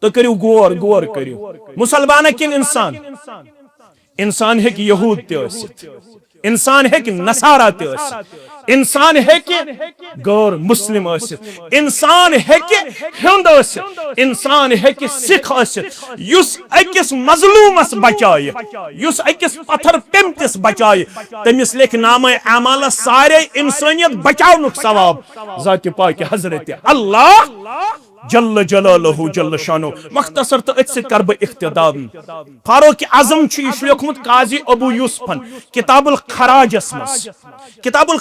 तो करियो गौर गौर करियो मुसलमान किन इंसान इंसान है कि यहूद ते इंसान है कि नसारा ते इंसान है कि गैर मुस्लिम इंसान है कि हिंद इंसान है कि सिख युस अकिस मजलूमस बचाए युस अकिस पत्थर पेमतिस बचाए तमिस लेख नाम अमाल सारे इंसानियत बचाउनुक सवाब ज़ात पाक हजरत अल्लाह जल्ल जलालहु जल्ल शानो मख्तसर तो अत कर बह इख्तिदाम फारूक आजम यह लिखमुत काजी अबू यूसुफन किताबुल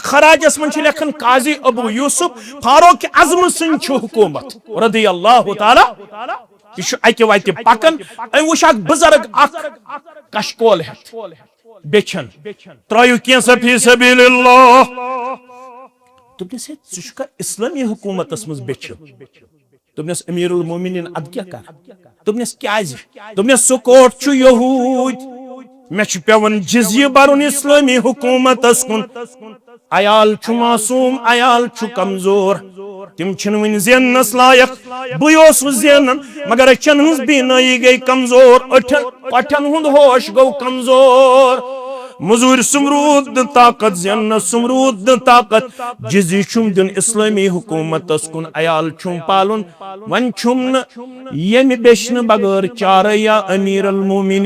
खराजस मं लेखन काजी अबू यूसुफ फारूक आजम सिंह हुकूमत रदी अल्लाह ताला यह अकि वत पकन वुच बुजुर्ग कशकोल बेचन त्रयु कैसा फी सबीलिल्लाह दोपनस है इस्लामी हुकूमतस मज बेचन दोपनस अमीरुल मोमिनीन अद क्या कर दोपनस क्याज दोपनस सो कोट यहूद मे पेवन जिज़्य बरुन इस्लामी हुकूमतस कुन अयाल मासूम अयाल कमजोर तिम वन जेनस लायक बह जेनन मगर अचन हज बीनाई गई कमजोर पठन हुंद होश गो कमजोर मजूर सुमरूद ताकत जेन सुमरूद ताकत जिज़्य छुम दिन इस्लामी हुकूमतस कुन अयाल छुम पालन वन छुम यम बेचन बगैर चार या अमीरुल मोमिनीन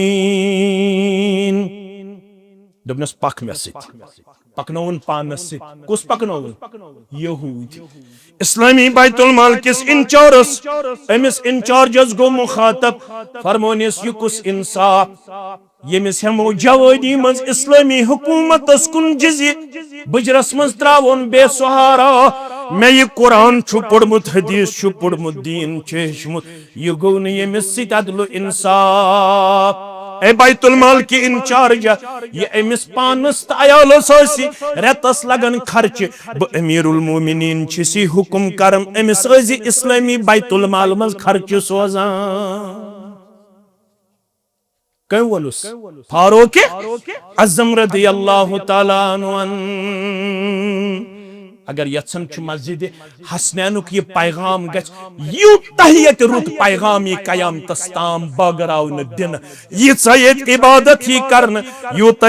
दोपनस पक मे पकनौन पानस कुस पकनौन यहूद इस्लामी बैतुल माल किस इंचार्ज अमिस इंचार्जस गो मुखातब फरमोनिस यह कुस इंसाफ यमिस हमो जवानी मज इस्लामी हुकूमतस कुन जिज़्य बजरस मज त्रावन बेसहारा मे यह कुरान छु पढ़मुत हदीस छु पढ़मुत दीन चेशमुत यह गो न यमिस सित अदल इंसाफ ए बैतुल माल की इंचार्ज ये अमिस पानस अयालस रेतस लगन खर्च बह अमीरुल मोमिनीन छी हुकुम करम अमिस इस्लामी बैतुल माल मज खर्च सोजान कह वोलुस फारूक आज़म रज़ी अल्लाह तआला अन्हु अगर यत्सन मस्जिद हसनैनुक यह पैगाम यूत रुत पैगाम यह कयामतस ताम बगरावन दिन यह इबादत ही करन यूत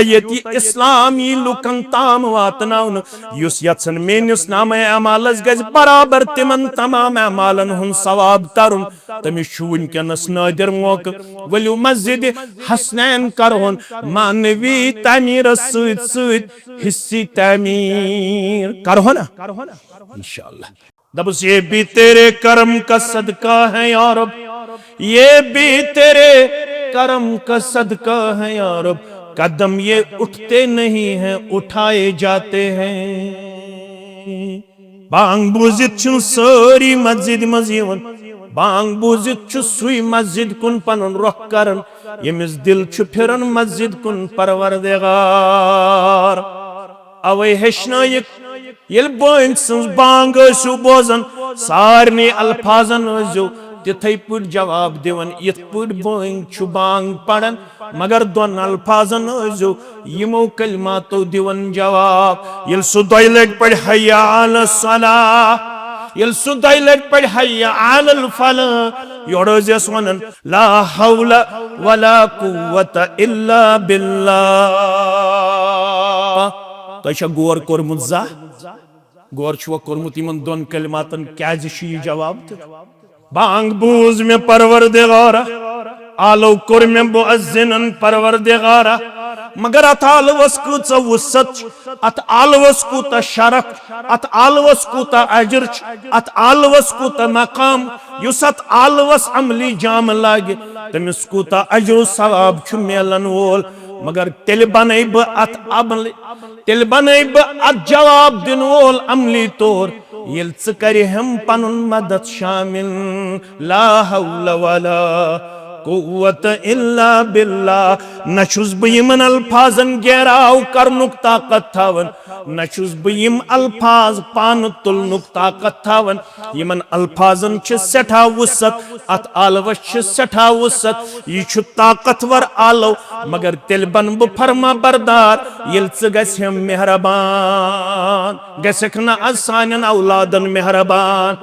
इस्लामी लुकन ताम वातनावन युस यत्सन मेनिस नाम अमालस गज बराबर तिमन तमाम अमालन हुन सवाब तरन तमिस छु वुनकनस नादिर मौका वलियो मस्जिद हसनैन करहोन मानवी तमीरस सत हिस्सी तमीर करहोन इंशाअल्लाह दबस ये भी तेरे कर्म का सदका है या रब ये भी तेरे कर्म का सदका है या रब कदम ये उठते नहीं हैं उठाए जाते हैं बांग बुजित छु सारी मस्जिद मजीवन बांग बुजित छु सुई मस्जिद कुन पन रुख करन यमिस दिल छु फिरन मस्जिद कुन परवरदिगार अवे हेशनायक ये बंग सज बांग बोजान सारे अल्फाजन तिथे पट जवाब दिवन इत पट बंग बांग पढ़न मगर दोन अल्फाजन यमो कलमातो दिवन जवाब ये सु दो लट पढ़ हय्या अला सलाह ये सु दो लट पढ़ हय्या अला फलाह योड़स वनन ला हौला वला कुव्वता इल्ला बिल्लाह तो गौर कोरमुत जा गौर छुआ कोरमुत इन दोन कलिमातन क्या जवाब बांग बूज में परवरदिगारा आलो कोर में मुअज्जिनन परवरदिगारा मगर अत आलवस कूत वुसत अत आलवस कूत शरफ अत आलवस कूत अजर अत आलवस कूत मकाम युस अत आलवस अमली जाम लागे तमिस कूत अजर सवाब छु मिलन वोल मगर तेल बने अत अमल तेल बने अत जवाब दिन वोल अमली तौर ये कर हम पनुन मदद शामिल ला हौला वला कुव्वत इल्ला बिल्लाह नशुस बयमन अल्फाजन गहराव करनुक ताकत थावन नशुस बयम अल्फाज पान तुलनुक ताकत थावन यमन अल्फाजन छ सेठा वुसत अत आलवस छ सेठा वुसत यह छु ताकतवर आलो मगर तेल बन ब फरमा बरदार येल च गसम मेहरबान गसखना असानन औलादन मेहरबान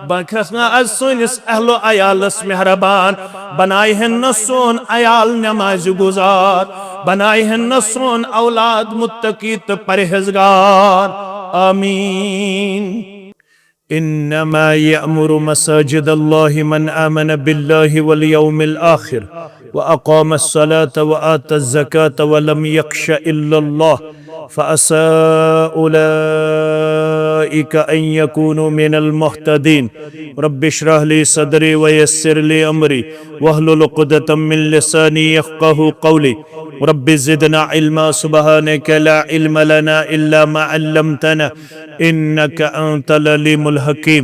बखसना सोनिस अहलो अयालस मेहरबान बनाए हैं न सोन अयाल नमाज गुजार बनाए हैं न सोन औलाद मुत्तकी तो परहेजगार आमीन। इन्नमा यअमुरु मसाजिद अल्लाहि मन आमन बिल्लाहि वल यौमिल आखिर व अक़ामस सलाता व आतज़ ज़काता व लम यख्श इल्लल्लाह फ़असा उलाइका अन यकूनु मिनल मुहतदीन। रब्बि इश्रह ली सदरी व यस्सिर ली अमरी वहलुल उक़दतम मिन लिसानी यफ़क़हू क़ौली। रब्बि ज़िदना इल्मा सुब्हानका ला इल्म लना इल्ला मा अल्लमतना इन्नका अंतल अलीमुल हकीम।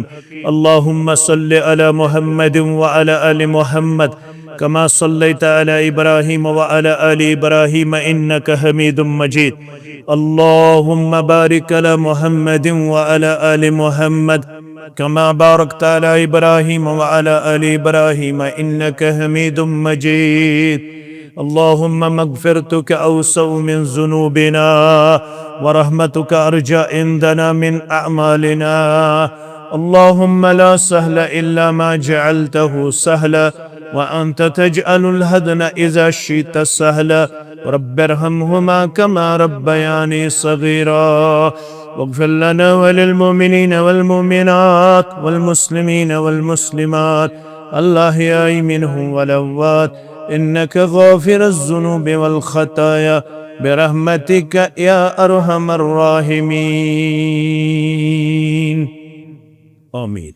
अल्लाहुम्मा सल्लि अला मुहम्मद व अला आलि मुहम्मद कमा सल्लैता अला इब्राहीम व अला आलि इब्राहीम इन्नका हमीदुम मजीद। अल्लाहुम्मा बारिक अला मुहम्मद व अला आलि मुहम्मद कमा बारकता अला इब्राहीम व अला आलि इब्राहीम इन्नका हमीदुम मजीद। अल्लाहुम्मा मग़फ़िरतुका औसअ मिन ज़ुनूबिना व रहमतुका अर्जा इंदना मिन अअमालिना। अल्लाहुम्मा ला सहला इल्ला मा जअलतहु सहला व अंत तजअलुल हज़न इज़ा शि'ता सहला। रब्बिरहमहुमा कमा रब्बयानी सग़ीरा वग़फ़िर लना व लिल मुमिनीना वल मुमिनात वल मुस्लिमीना वल मुस्लिमात अल अहयाइ मिनहुम वल अम्वात इन्नका गाफ़िरुज़ ज़ुनूबि वल ख़ताया बिरहमतिका या अरहमर राहिमीन। आमीन।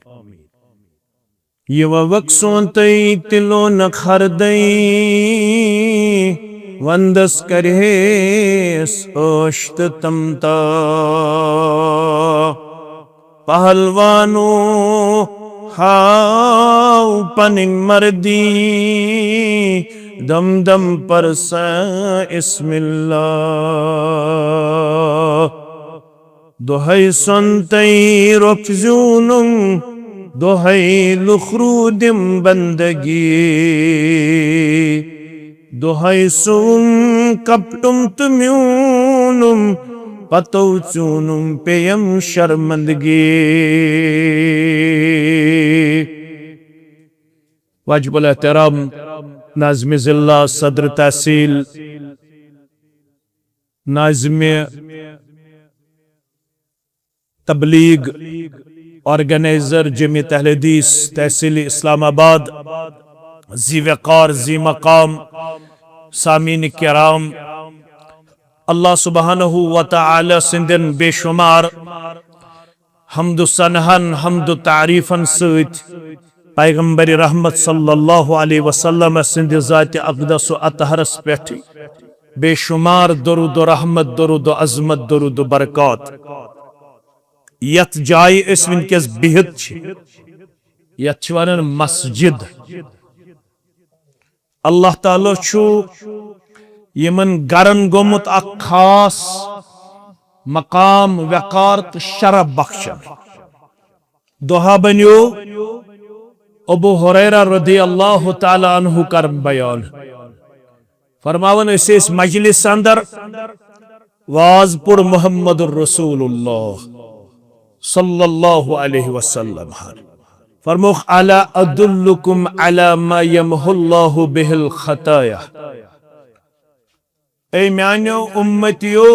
ये वक्सों तई तिलो न खरदई वंदस करे सोश्त तमता पहलवानो हाउ पनिंग मर्दी दम दम पर सा इस्मिल्लाह। दोहै सुनतई रुफ़जूनुम दोहै लुखरूदिम बंदगी दोहै सुन कपटुम तुम्यूनुम पतो चूनुम पेयम शर्मंदगी। वाजिबुल एहतराम नाज़िम ज़िल्ला सदर तहसील नाज़िम तबलीग ऑर्गेनाइजर जमीयत अहले हदीस तहसील इस्लामाबाद ज़ी वक़ार ज़ी मकाम सामीन किराम अल्लाह सुब्हानहू व तआला सिंदन बेशुमार हम्दु सनहन हम्दु तारीफन सत पैगंबर रहमत सल्लल्लाहु अलैहि वसल्लम सिंद ज़ात अक़दस व अतहरस पेठ बेशुमार दरूद व रहमत दरूद व अज़मत दरूद व बरकत यथ जाय अस वनकस बिहित यथ वनान मस्जिद। अल्लाह ताला छु यमन गरन गोमुत अख खास मकाम वक़ार तो शरफ बख्शन। दोहा बन्यो अबू हुरैरा रज़ियल्लाहु ताला अन्हु कर बयान फरमावन इस मजलिस अंदर वाज पुर मुहम्मदुर रसूलुल्लाह सल्लल्लाहु अलैहि वसल्लम फरमोख अला अदुल्लुकुम अला मा यमहुल्लाहु बिहिल खताया। ए म्यानो उम्मतियो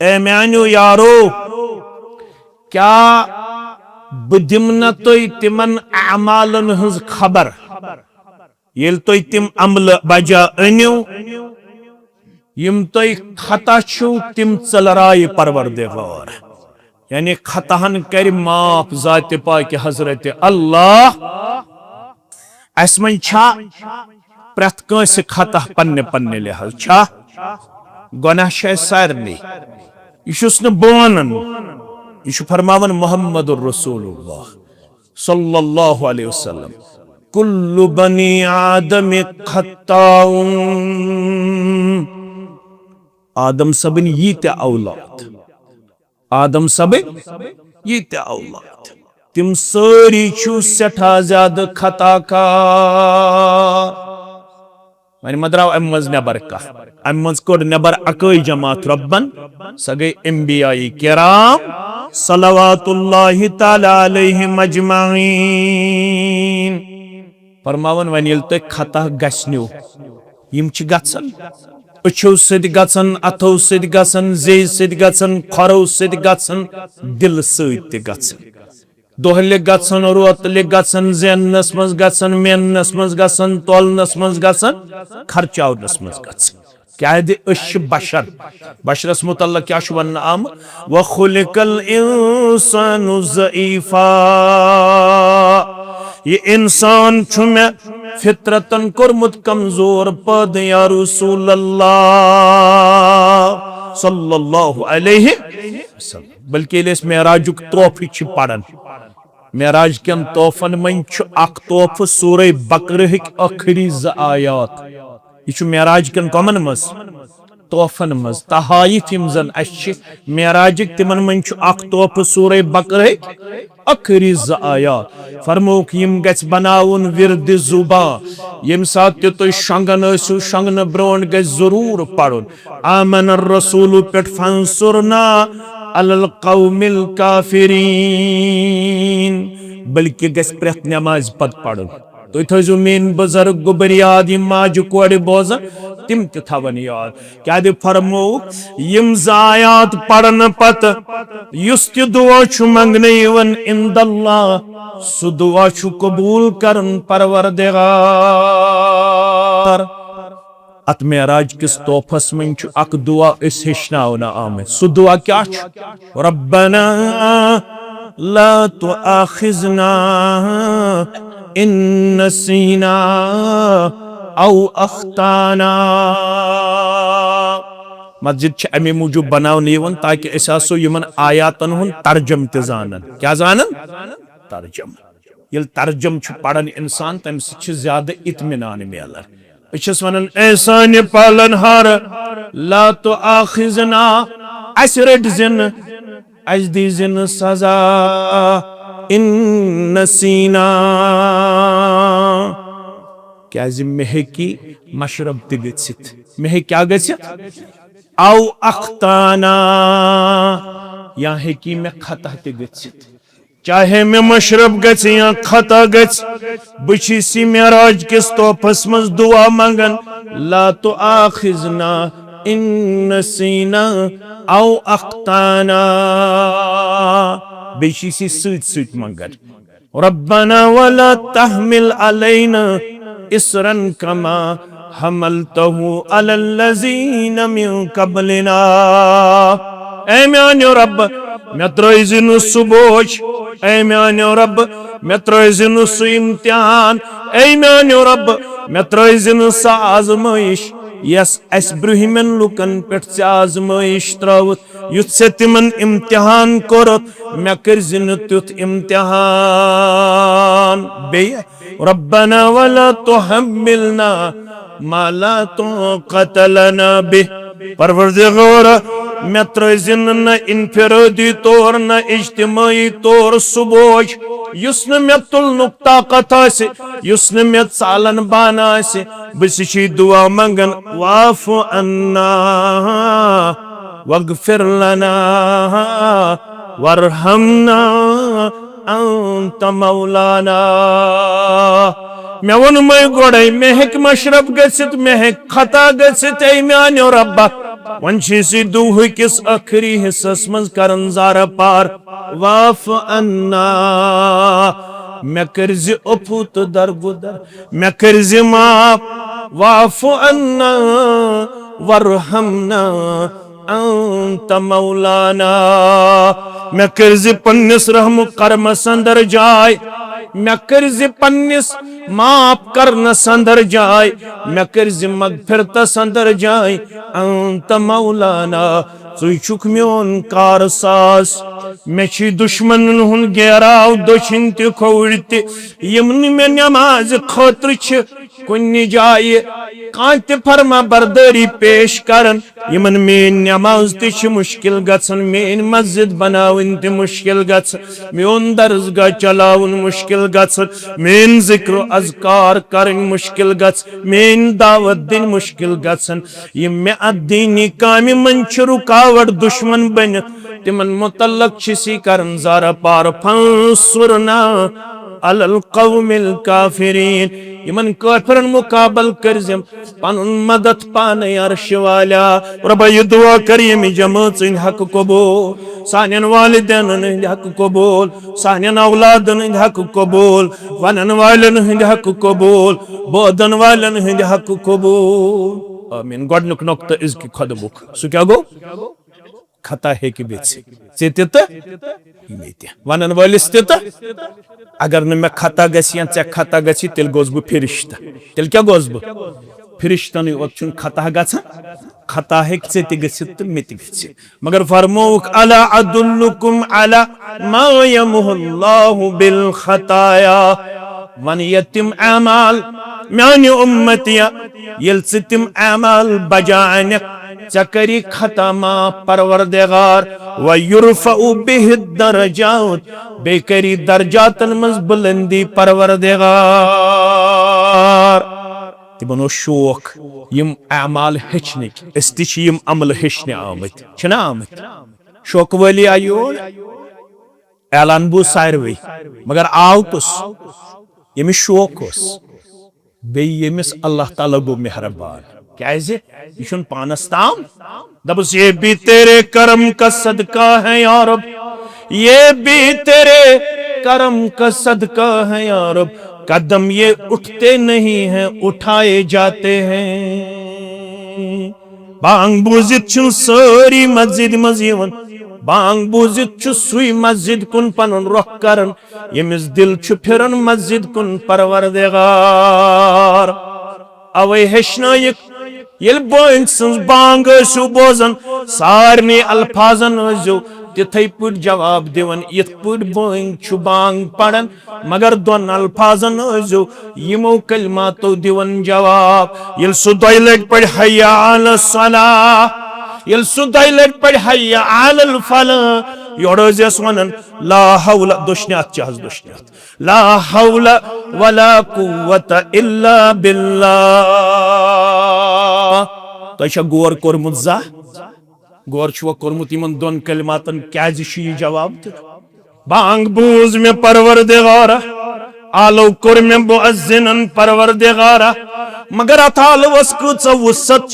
ए म्यानो यारो क्या बदिमन तुय तिमन अमालन हज खबर येल तुय तिम अमल बजा अनियो यम तुय खता छु तिम चलराय परवरदिगार यानी खताहन कर माफ ज़ात पाक हजरत अल्लाह। असमन छा प्रथ कंस खता पन्ने पन्ने लिहाज छा गुनाह शे सारनी यशुस न बोनन यशु फरमावन मुहम्मदुर रसूलुल्लाह सल्लल्लाहु अलैहि वसल्लम कुल्लु बनी आदम खत्ताउन। आदम सबन यीत औलाद आदम सब यीत औलाद तिम सारी छु सठा ज्यादा खता का वन मद्राव अम मज नबर कह अम मज कोड नबर अकई जमात रब्बन स गई अंबियाई किराम सलवातुल्लाहि तआला अलैहिम अजमाइन फरमावन वन येल तु खता गस्नियो यम छ गसन अछो सद गसन अथो सद गसन जे सद गसन खरो सद गसन दिल सद गसन दोहले गसन रोतले गसन जेनस मज गसन मेनस मज गसन तोलनस मज गसन खर्चावनस मज गसन क्या दे अश बशर बशरस मुतल्लक क्या वन आम व खुलिकल इंसानु ज़ईफा ये इंसान छु में फित्रतन कुरमुत कमजोर पद या रसूल अल्लाह सल्लल्लाहु अलैहि वसल्लम बल्कि इस मेराजुक तोहफे छ पढ़न मेराज कन तोहफन मन छ अख तोहफ सूरह बकरह आखिरी ज आयात यह मेराज कन कमन मज तोहफन मज तहाइफ यम जन अश मेराज तिमन मन छ अख तोहफ सूरह बकरह आखिरी ज आयात फरमोक यम गछ बनाउन विरद जुबा यम साथ तु शंगन असु शंगन ब्रोन गछ जरूर पढ़ुन आमन रसूल पेट फंसुरना अलल कौमिल काफिरीन बल्कि गछ प्रेत नमाज पद पढ़ुन तो थो मेन बुजुर्ग गोबर याद यम माज कोड़ बोजन तिम तवन याद क्या दे फरमो यम जायात पढ़न पत युस त दुआ छु मंगने यवन इंदल्लाह सु दुआ छु कबूल करन परवरदिगार अत मेराज किस तोहफस मन छु अक दुआ इस हिशनावना आमे सु दुआ क्या छु रब्बना ला तुआखिजना इन नसीना औ अख्ताना मस्जिद अमे मूजूब बनावन यवन ताकि असो यमन आयातन हुन तर्जम त जानन क्या जानन तर्जम यल तर्जम छु पढ़न इंसान तम से ज्यादा इत्मीनान मिलन अच्छस वनन एहसान पालनहार ला तो आखिजना असरट जिन अजदी जिन सजा इन नसीना क्या मे हेकी मशरब त गछित मे हे क्या गछित औ अख्ताना या हेकी मे खता त गछित चाहे मे मशरब गछ या खता गछ बछी मेराज किस तोहफस मज दुआ मंगन ला तो आखिजना इन नसीना औ अख्ताना बेशी सत मंगन रब्बना वला तहमिल अलैना इसरन कमा हमलतहु अलल्लज़ीन मिन क़ब्लिना ऐ म्यानो रब मे त्रयजिन सु बोझ ऐ म्यानो रब मे त्रयजिन सु इम्तिहान ऐ म्यानो रब मे त्रयजिन स आजमाइश यस अस ब्रुहिमन लुकन पे आजमाइश त्रवत युथ से तिमन इम्तिहान कोरत मे करजिन तुथ इम्तिहान बे रब्बना वला तुहम्मिलना मा ला ताक़त लना बिह परवरदिगार मे त्रयजिन न इनफिरादी तौर न इज्तिमाई तौर सु बोझ युस न मे तुलनुक ताकत आसे युस न मे चालन बान आसे बस दुआ मंगन वाफु अन्ना वगफिर लना वरहमना अंत मौलाना मे वन मै गोड़े मे हेक मशरब गसित मे हेक खता गसित ऐ म्यानो रब्बा वन सी दुह किस आखिरी हिस्सस मज करन ज़ारा पार वाफ अन्ना मे करज अफू तो दरगुदर मे करज माफ वाफ अन्ना वरहमना अंत मौलाना मे करज पन्निस रहम कर्म संदर जाय मे करज पन्निस माफ करन संदर जाय मे करज मगफिरत संदर जाय अंत मौलाना तुई छुक म्योन कार सास मे छी दुश्मन हुन गेराव दोशिन ते खोड़ ते यमन मे नमाज खतर छ कुन जाय कांत फरमा बरदारी पेश करन यमन मेन नमाज तिश मुश्किल गसन मेन मस्जिद बनावन ते मुश्किल गसन मेन दरसगाह चलावन मुश्किल गसन मेन जिक्र अज़कार करन मुश्किल गसन मेन दावत दिन मुश्किल गसन ये मे अदीनी काम मन छ रुकावट दुश्मन बन तिमन मुतल्लक छिसी करन ज़ारा पार फंसुरना अलल कौमिल काफिरीन यमन काफिरन मुकाबल करजम पनुन मदद पाने अर्श वाला रब्बा ये दुआ कर ये जमात इन हक कबूल सानियन वालिदैन इन हक कबूल सानियन औलादन इन हक कबूल वनन वालन इन हक कबूल बोदन वालन इन हक कबूल आमीन गडनुक नक्ता इज़की खदमुक सु क्या गो खता है कि बेच से वनन वालिस अगर न मे खता गसी या खता गसी तेल गोस बह फिरिश्ता तेल क्या गोस बह फिरिश्तन चुन खता गछन खता है गसित मे मगर फरमोक अला अदुल्लुकुम अला मा यमुहुल्लाहु बिल खताया वन यतिम अमाल म्यानि उम्मतिया यल तिम अमाल बजाने चकरी खतमा परवरदिगार व युरफउ बिहि दरजात बेकरी दरजातन मज बुलंदी परवरदिगार तिमनो शौक यम अमाल हेचने इस्तिम अमल हेचने आमत छना आमत शौक वाली आयो ऐलान बू सारवे मगर आव तुस यमिस शौक बे यमिस अल्लाह ताला गो मेहरबान क्या ये पानस ताम दबस ये भी तेरे करम का सदका है यार ये भी तेरे करम का सदका है यार कदम ये उठते नहीं हैं उठाए जाते हैं बांग बुजित छु सारी मस्जिद मजीवन बांग बुजित छु सुई मस्जिद कुन पनुन रुख करन यमिस दिल छु फिरन मस्जिद कुन परवरदिगार अवे हेशनायक ये बोइंग सन्स बांग बोजन सारनी अल्फाजन तिथे पुट जवाब दिवन इत पुट बोइंग छु बांग पढ़न मगर दोन अल्फाजन यमो कलमातो दिवन जवाब ये सुदैलट पढ़ हय्या अला सलाह ये सुदैलट पढ़ हय्या अला फलाह योड़स वनन ला हौला दुश्नियात चाहज दुश्नियात ला हौला वला कुव्वता इल्ला बिल्लाह तो गौर कोर्मुत जा गौर कोर्मुत इन दोन कलिमातन क्या जवाब बांग बूज में परवरदिगारा आलो कोर में मुअज्जिनन परवरदिगारा मगर अत आलवस कूत वुसत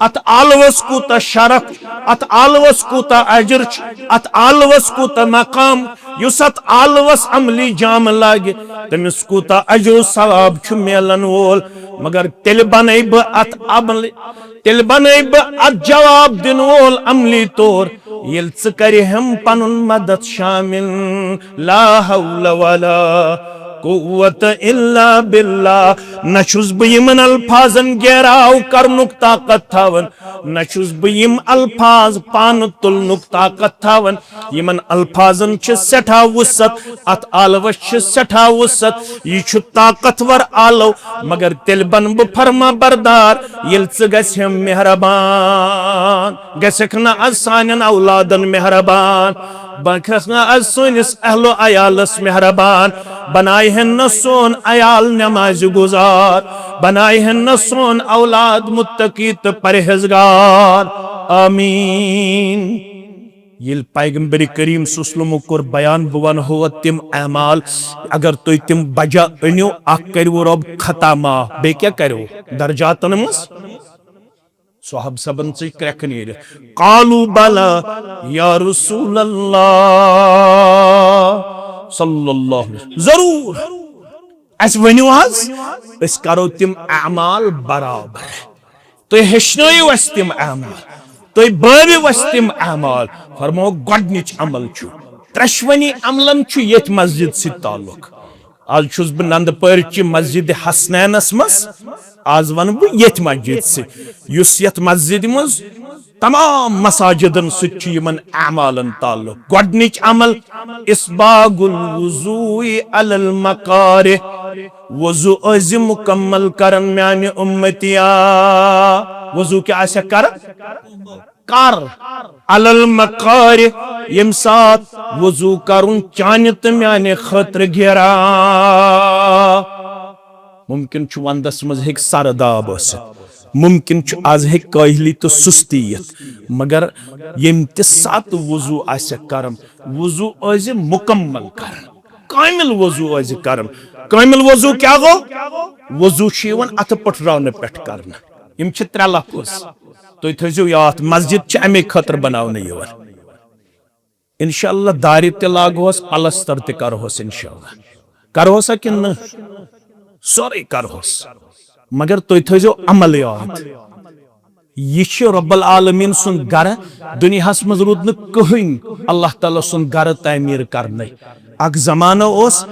अत आलवस कूत शरफ अत आलवस कूत अजर अत आलवस कूत मकाम युस अत आलवस अमली जाम लागे तमिस कूत अजर सवाब मिलन वोल मगर तेल बन अत अमल तेल बन अत जवाब दिन वोल अमली तौर ये हम पनुन मदद शामिल ला हौला वला कुव्वत इल्ला बिल्लाह नशुस बयमन अल्फाजन गेराव करनुक ताकत थावन नशुस बयम अल्फाज पान तुलनुक ताकत थावन यमन अल्फाजन छ सेठा वुसत अत आलवस छ सेठा वुसत ये छु ताकतवर आलो मगर तेल बन ब फरमा बरदार येल च गसम मेहरबान गसखना असानन औलादन मेहरबान बखसना असुनिस अहलो अयालस मेहरबान बनाए हैं न सोन अयाल नमाज गुजार बनाए हैं न सोन औलाद मुत्तकीत परहेजगार आमीन ये पैगंबर करीम सुस्लमो कोर बयान बवन हो तिम अमाल अगर तो तिम बजा अनियो अख करो रब खता माफ बे क्या करो दर्जातन मस साहब सबन से क्रैक नीर कालू बला या रसूल अल्लाह सल्लल्लाहु जरूर अस वनियो आज अस करो तिम अमाल बराबर तो हेशनयो अस तिम अमाल तो बाबी वस तिम अमाल फरमो गडनिच अमल छु त्रशवनी अमलन छु यत मस्जिद से ताल्लुक आज छुस ब नंदपर ची मस्जिद हसनैनस मस आज वन बह ये मस्जिद से युस यत मस्जिद मज तमाम मसाजिदन सुमन अमालन ताल्लुक गोडनिच अमल इसबागुल वुज़ूइ अलल मकारिह वज़ू अज़ मुकम्मल करन म्याने उम्मतिया वज़ू क्या आसे कर अलल मकारिह यम सात वज़ू करुन चाने तो म्याने खतर घेरा मुमकिन छु वंदस मज हेक सरदाब मुमकिन छु आज हेक काहली तो सुस्ती मगर यम ते सात वज़ू आसे करम वज़ू अज़ मुकम्मल करन कामिल वज़ू अज़ करन कामिल वज़ू क्या गो वज़ू शिवन अथ पठरावने पेट करन यम छ त्रे लफ्ज़ तो थजो याद मस्जिद छ अमे खतर बनावने यवर इंशाअल्लाह दारि ते लागोस पलस्तर ते करहोस इंशाअल्लाह करहोस कि न सोरे करहोस मगर तो थजो अमल याद यह रब्बुल आलमीन सुन गर दुनियास मज रूद न कहीं अल्लाह ताला सुन गर तामीर करने अक जमाना ओस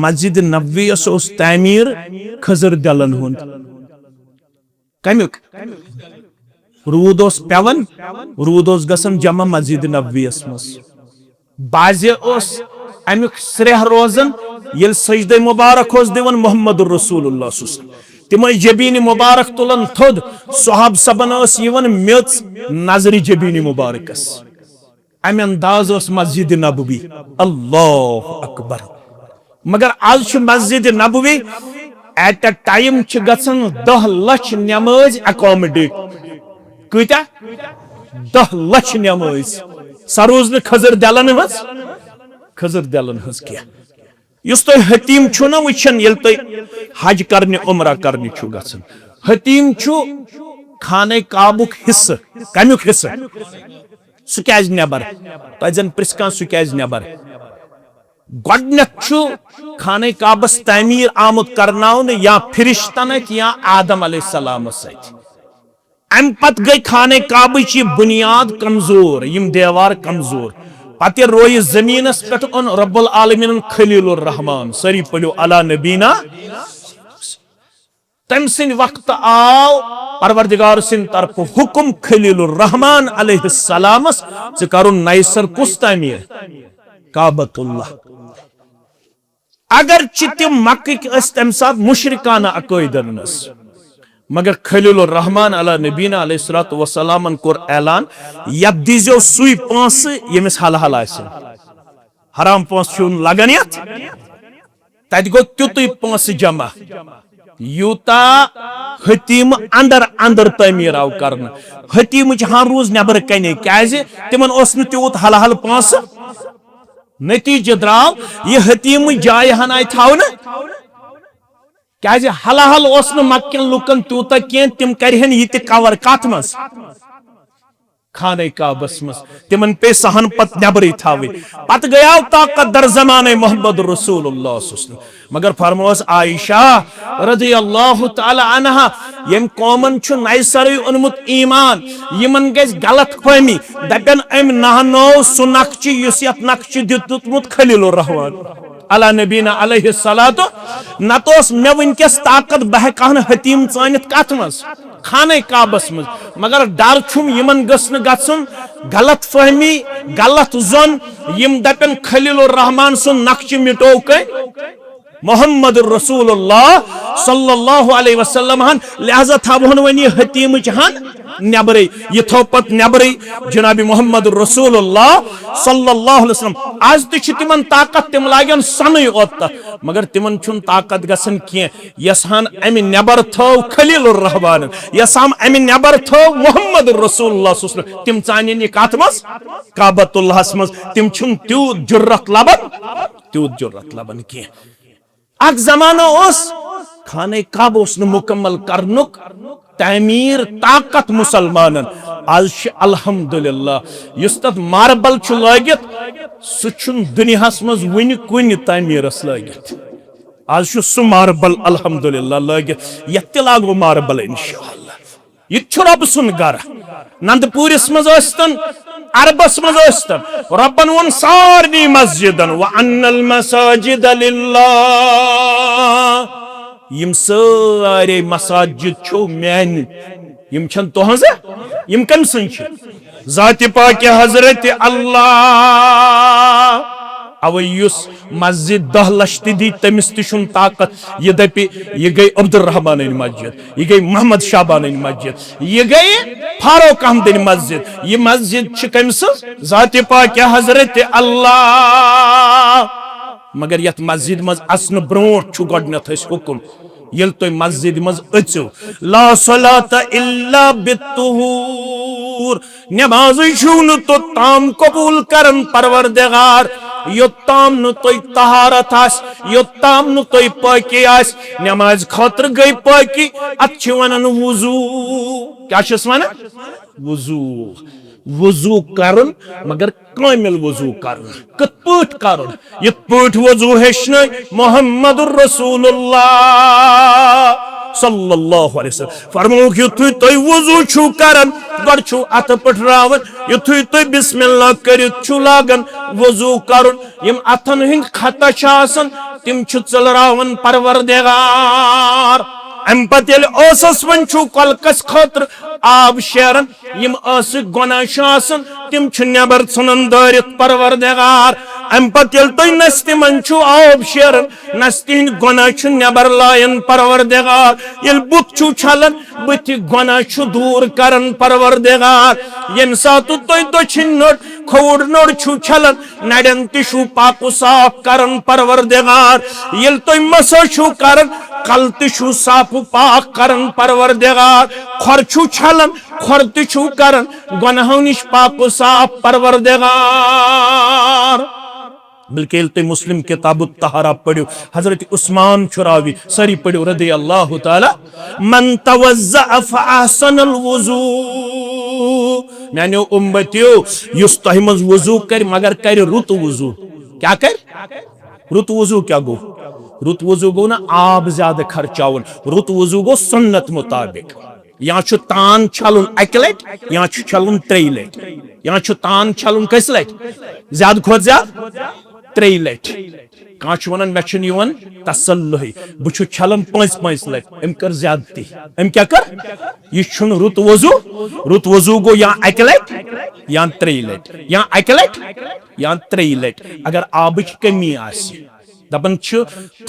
मस्जिद नबवी ओस तामीर खजर दलन हुंद कमुक रूद ओस पेवन रूद ओस गसन जमा मस्जिद नबवी मज बाजे ओस अमुक श्रेह रोजन ये सजदे मुबारक ओस दिवन मोहम्मद रसूलुल्लाह तिम जबीन मुबारक तुलन थोद सोहाब सबन यवन मेच नजर जबीन मुबारकस अम अंदाज मस्जिद नबवी अल्लाह अकबर मगर आज मस्जिद नबवी एट अ टाइम गसन 10 लाख नमाज अकोमोडेट कता 10 लाख नमाज सरोज न खजर दलन हज क्या युस तो हतीम छु ना वचन यल तो हज करने उमरा करने छु गसन हतीम छु खाने काबुक हिस्सा कमुक हिस्सा सु क्याज नेबर तजन प्रिस्कान सु क्याज नेबर गोडनेक छु खाने काबस तामीर आमुद करनाउन या फरिश्तन या आदम अलैहिस्सलाम सत अम पत गई खाने काबची बुनियाद कमजोर यम देवार कमजोर पते रोय जमीनस पे उन रब्बुल आलमीन खलीलुर रहमान सरी पढ़ो अला नबीना तम सिन वक्त आव परवरदिगार सिन तरफ हुक्म खलीलुर रहमान अलैहिस्सलामस च करुन नैसर कुस तामीर काबतुल्लाह अगर चितिम मक्क अस तम साथ मुशरिकाना अक़ीदनस मगर खलीलुर रहमान अला नबीना अलैहिस्सलातु वस्सलामन कोर ऐलान या दिजो सुई पांस यमिस हल हल आसिन हराम पांस छुन लगन यत तत गो तुतुय पांस जमा यूता हतीम अंदर अंदर तमीर आव करन हतीम हान रोज नेबर कने क्याज तिमन ओस न त्यूत हल हल पांस नतीज द्राव यह हतीम जाय हन आय थावन क्या हल हल मक्कन लुकन तूत कह तिम करहन ये कवर कत मज खाने काबस मज तिमन पे सहन पत नबरी थावे पत गया ताकत दर जमाने मोहम्मद रसूलुल्लाह मगर फरमोस आयशा रज़ी अल्लाह तआला अन्हा यम कौमन छु नैसर उन्मुत ईमान यमन गज गलत फहमी दपन अम नहनो सु नक्श युस यत नक्श दितमुत खलीलुर रहमान अला नबीना अलैहिस्सलातु नतोस मे वनकस ताकत बह कहन हतीम चानित कत मज खाने काबस मज मगर डर छुम यमन गसन गसन गलत फहमी गलत जन यम दपन खलीलुर रहमान सुन नक्श मिटो कै मोहम्मद रसूलुल्लाह सल्लल्लाहु अलैहि वसल्लम हन लिहाजा थाबहन वनी हतीम हन नेबरे ये थो पत नेबरे जनाबी मोहम्मद रसूलुल्लाह सल्लल्लाहु अलैहि वसल्लम आज त तिमन ताकत तिम लागन सनै ओत मगर तिमन छुन ताकत गसन के यसान अमि नेबर थो खलीलुर रहमान यसाम अमि नेबर थो मोहम्मद रसूलुल्लाह सल्लल्लाहु अलैहि वसल्लम तिम चानिन ये कात मस काबतुल्लाह मस तिम छुन त्यूत जुर्रत लबन के अक जमाना ओस खाने काब ओस मुकम्मल करनुक तामीर ताकत मुसलमानन आज अल्हम्दुलिल्लाह युस तत मार्बल छु लागित सु छुन दुनियास मज वनि कुन तामीरस लागित आज छु सु मार्बल अल्हम्दुलिल्लाह लागित यत लागो मार्बल इंशाअल्लाह ये छु रब सुन गर नंदपुरिस मज अस्तन अरबस मज अस्तन रब्बन वन सारनी मस्जिदन व अन्नल मसाजिद लिल्लाह यम सारे मसाजिद छो मैन यम छन तोहज यम कम सन जाति पाक हजरत अल्लाह अव युस मस्जिद 10 लक्ष दी तमिस तुन ताकत यह दपि यह गई अब्दुलरहमान मस्जिद, यह गई मोहम्मद शाबान मस्जिद, यह गई फारूक अहमद मस्जिद, यह मस्जिद कमिस जाति पाक हजरत अल्लाह। मगर यथ मस्जिद मज असन ब्रोट गोडनथ हुकुम ये तुम मस्जिद मज अचो ला सलाता इल्ला बित्तुहूर नमाज छून तो ताम कबूल करन परवरदिगार योत्ताम नु तोय तहारत आस योत्ताम नु तोय पाकी आस नमाज खातर गई पाकी अच्छ वनन वुजू क्या छस वनन वुजू वुजू करन मगर कामिल वुजू करन कत पट करन यत पट वुजू हेशन मुहम्मदुर रसूलुल्लाह सल्लल्लाहु अलैहि वसल्लम फरमाओ युथु तोय वुजू छु करन गड छु अत पठरावन युथु तोय बिस्मिल्लाह करित छु लागन वुजू करन यम अथन हिंद खता छासन तिम छु चलरावन परवरदिगार अम पत ओसस वन छु कलकस खतर आब शेरन यम गुनाह तिम नबर सन दरित परवरदिगार अम पत तुम नस्ति मन छु आब शेरन नस्ति गुनाह नबर लायन परवरदिगार ये बुत छु छलन बुत गुनाह छु दूर करन परवरदिगार यम सात तुम दक्षिण नोट खोड़ नोड़ छु छलन नड़न तिशु पाकु साफ करन परवरदिगार ये तुम मसो छु करन कल तिशु साफ पाक करन परवरदिगार खर छु छलन खर तिशु करन गुनाहों निश पाकु साफ परवरदिगार। बिल्कुल तुम मुस्लिम किताबुत तहारा पढ़ो हजरत उस्मान छुरावी सरी पढ़ो रदी अल्लाह ताला मन तवज़्ज़अ फअहसनल वुज़ू मैंने उम्मतियो युस तह मज वुज़ू कर मगर कर रुत वुज़ू क्या कर रुत वुज़ू क्या गो रुत वुज़ू गो ना आब ज्यादा खर्चावन रुत वुज़ू गो सुन्नत मुताबिक यहाँ छु तान छलुन अक लट यहाँ छु छलुन 3 लट यहाँ छु तान छलुन कस लट ज्यादा खोद ज्यादा 3 लट कह वन मे तसल्लुही बह छलन 5 लट अम कर ज्यादती अम क्या कर यह रुत वजू गो या अक लट या 3 लट या अक लट या 3 लट अगर आबच कमी आसि दपन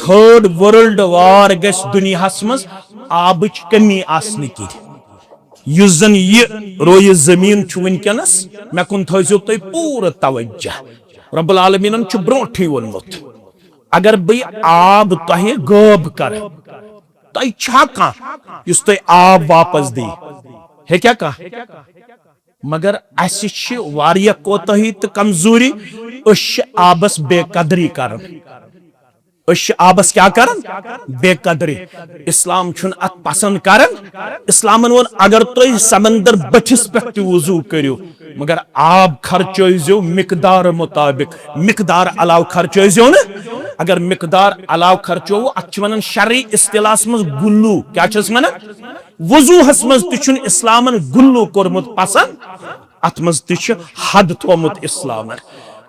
थर्ड वर्ल्ड वार गस दुनिया मज आबच कमी आसन कि युस जन यह रोय जमीन वनकस मे कुन थो तुम पूरा तवज्जो रब्बुल आलमीन ब्रोठे वोनमुत अगर बह आब तह गब कर तुम आब वापस दी हे क्या कह मगर अस कोताही तो कमजोरी आबस बेकदरी कर आबस क्या करन बेकदरी इस्लाम अत पसंद करन इस्लामन वोन अगर तुम समंदर बठिस पे वुजू करो मगर आब खर्चो मिकदार मुताबिक मिकदार अलाव खर्चो न अगर मिकदार अलाव खर्चो अत वन शरई इस्तिलास मज गुल्लू क्या वन वजूहस मज तुन इस्लामन गुल्लू कोरमुत पसंद अत मज त हद थोमुत इस्लामन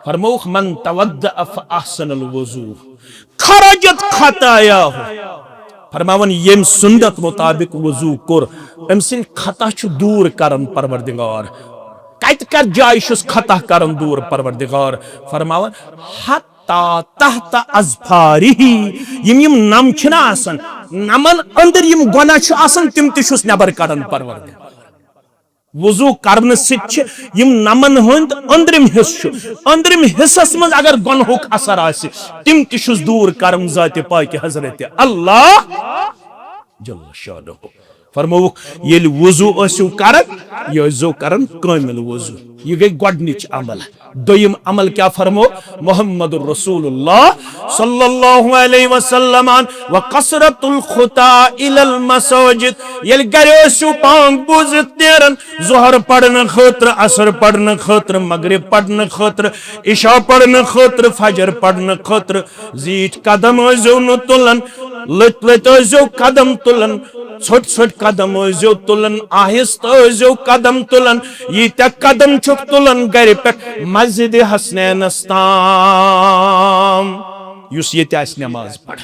फरमौख मन तवद्दअ फअहसनल वजू खरजत खताया फरमावन यम सुन्नत मुताबिक वजू कोर अम सिन खता दूर करन परवरदिगार कत कर जाय खता करन दूर परवरदिगार फरमावन हत्ता तहता अज़फारिही यम नम छना आसन नमन अंदर यम गुनाह आसन तिम तिशुस नबर करन परवरदिगार वजू करने सिम नमन हंद अंदरिम अंदरिम हिस्सस मज अगर गुनाहुक असर आसि तिम तिशुस दूर करम जाति पाक हजरत अल्लाह जल्ल शानुहु फरमो ये वजू असु करन ये करन कामिल वजू ये गई गोडनिच अमल दोयम अमल क्या फरमो मुहम्मदुर रसूलुल्लाह सल्लल्लाहु अलैहि वसल्लम व कसरतुल खुता इलल मसाजिद ये गरेसु पांग बुजित नेरन जोहर पढ़ने खतर असर पढ़ने खतर मगरिब पढ़ने खतर इशा पढ़ने खतर फजर पढ़ने खतर जीत कदम जो न तुलन लत लत जो कदम तुलन छोट छोट कदम जो तुलन आहिस्ता जो कदम तुलन ये तक कदम छुप तुलन घर पे मस्जिद हसनैन ताम युस ये नमाज पढ़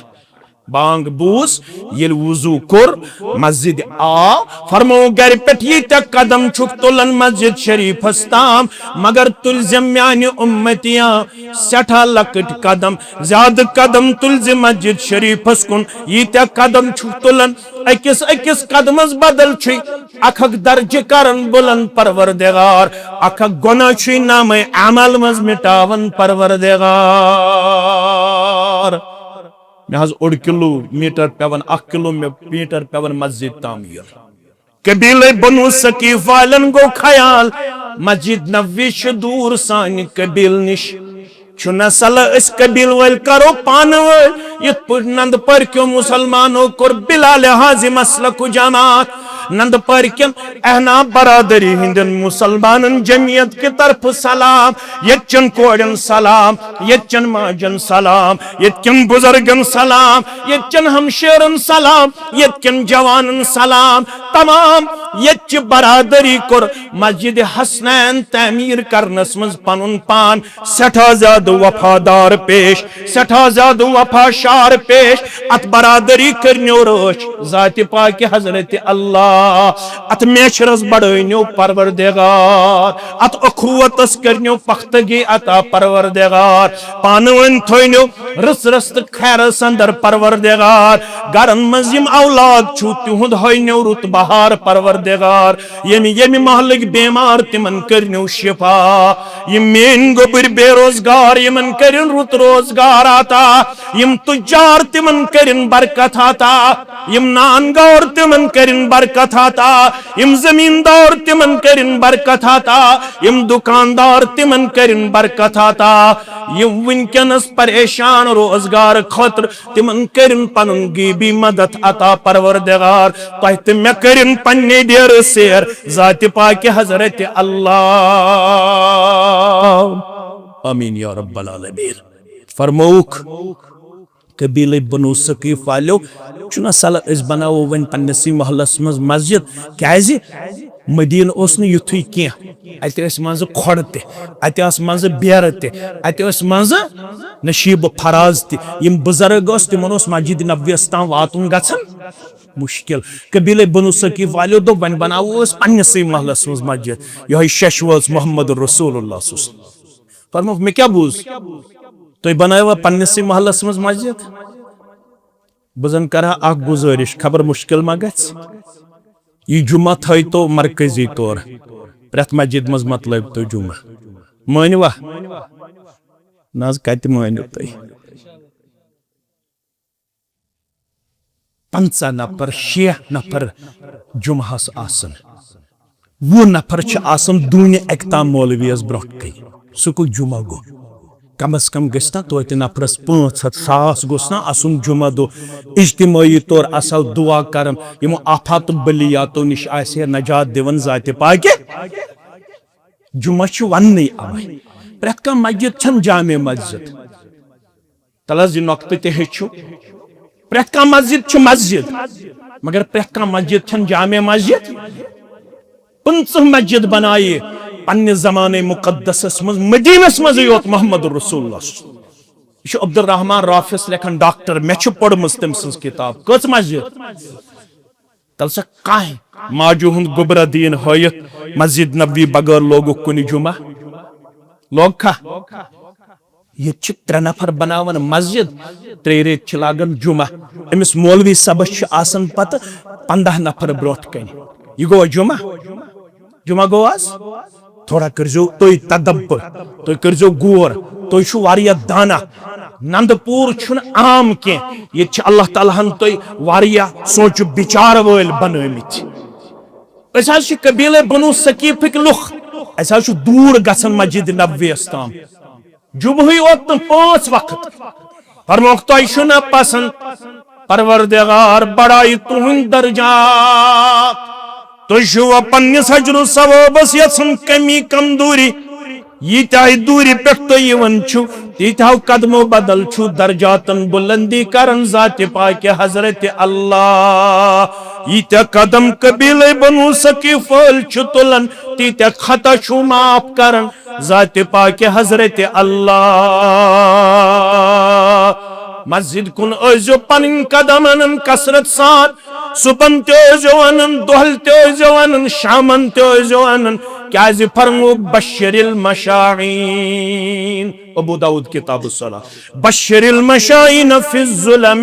बांग बूस ये वुजू कोर मस्जिद आ फरमो गर पे यीत्या कदम छुक तुलन मस्जिद शरीफस ताम मगर तुलज म्यान उम्मतियां सठा लकट कदम ज्यादा कदम तुलज मस्जिद शरीफस कुन यीत्या कदम छुक तुलन अकिस अकिस कदमस बदल छी अखक दर्ज करन बुलंद परवरदिगार अखक गुनाह छी नाम अमल मज मिटावन परवरदिगार मे हज 1 किलोमीटर पेवन 1 किलोमीटर पेवन मस्जिद तामीर कबीले बनु सकीफ वालन गो ख्याल मस्जिद नबवी दूर सान कबील निश छुना सल इस कबील वल करो पान वल यत नंद पर क्यों मुसलमानों कोर बिलाल हाजी मसलक जमात नंद पर क्यों अहना बरादरी हिंदन मुसलमानन जमियत के तरफ सलाम यचन कोड़न सलाम यचन माजन सलाम यचन बुजुर्गन सलाम यचन हमशेरन सलाम यचन जवानन सलाम तमाम यच बरादरी कोर मस्जिद हसनैन तामीर करनस मज पनुन पान सठा ज्यादा वफादार पेश सठा ज्यादा वफाशार पेश अत बरादरी करन्यो रोश जाति पाक हजरत अल्लाह अत मेशरस बड़ो परवरदिगार अत अखुवतस करन्यो पख्तगी अता परवरदिगार पानवन थोइन्यो रस रस खैरस अंदर परवरदिगार गरन मज यम औलाद छु तिहुंद होइन्यो रुत बहार परवरदिगार यमी महलक बेमार तिमन करन्यो शिफा यम मेन गोबर बेरोजगार यमन करिन रुत रोजगार आता यम तुजार तिमन करिन बरकत आता यम नानगौर तिमन करिन बरकत आता यम जमींदार तिमन करिन बरकत आता यम दुकानदार तिमन करिन बरकत आता यम विनकनस परेशान रोजगार खतर तिमन करिन पनुन गीबी मदद अता परवरदिगार तह ते मे करिन पन्ने देर सेर जाति पाक हजरत अल्लाह आमीन या रब्बल आलमीन फरमौक कबीले बनु सकीफ वालो चुना सल इस बनाओ वन पन्नसी महलस मज मस्जिद क्याजी मदीन ओस न युथुय के अते अस मज खोड़ ते अते अस मज बेर ते अते अस मज नशीब फराज ते यम बुजुर्ग ओस तिमन ओस मस्जिद नबवी ताम वातुन गछन मुश्किल कबीले बनु सकीफ वालो दो वन बनाओ ओस पन्नसी महलस मज मस्जिद यह शशवस मोहम्मद रसूलुल्लाह फरमो मे क्या बूझ तुम बनावा पन्नसी महलस मज मस्जिद बजन करा अख गुजारिश खबर मुश्किल मा गछ यह जुमा थो तो मरकजी तौर प्रथ मस्जिद मज मतलब तो जुमा मानवा नाज कत मानो तुम 50 नफर 6 नफर जुमहस आसन 20 नफर दून एकता मौलवियस ब्रोट कई सह जुमा गो कम अज कम गना तो नफरस 500 गोस ना असन जुमा दो इज्तिमाई तौर असल दुआ करम यमो आफात बलियातो निश आसे नजात दिवन जाति पाके जुमा वन अवे प्रत कह मस्जिद छन जामे मस्जिद तलस नक्त तु प्रत कह मस्जिद मस्जिद मगर प्रत कह मस्जिद छन जामे मस्जिद 50 मस्जिद बनाए पन्ने जमाने मुकद्दस मज मदीनस मज योत मोहम्मद रसूलुल्लाह अब्दुल रहमान राफिस लेखन डॉक्टर मे पढ़मस तम सज किताब कच मस्जिद तल सा कह माजू हुंद गुबरा दीन हयत मस्जिद नबवी बगैर लोगो कुन जुमा लोग खा ये 3 नफर बनावन मस्जिद 3 रेत लागन जुमा अमिस मौलवी सबस आसन पत 15 नफर ब्रोट कन यह गो जुमा जुमा गो आज थोड़ा करजो तो तदब्बर तो करजो गोर तो वारिया दाना नंदपुर छुन आम के ये अल्लाह ताला हन तो वारिया सोच विचार वल बनमित अस कबीले बनु सकीफिक लुख अस दूर गसन मस्जिद नबवी ताम जुमही ओत 5 वक्त फरमोक तो ना पसंद परवरदिगार बढ़ाई तुहंद दर्जात तो पन्निस हजरु सवाबस यसन कमी कमजोरी यीत्याह दूरी पे तो तीत्याह कदमों बदल छु दर्जातन बुलंदी करन जाति पाक हजरत अल्लाह यीत्या कदम कबीले बनु सकीफ छु तुलन तीत्या खता छु माफ करन जाति पाक हजरत अल्लाह मस्जिद कुन ओजो पन कदमन कसरत साथ सुबन ते ओजो अनन दोहल ते ओजो अनन शामन ते ओजो अनन क्या फरमो बशरिल मशाईन अबू दाऊद किताब सला बशरिल मशाईन फिज जुलम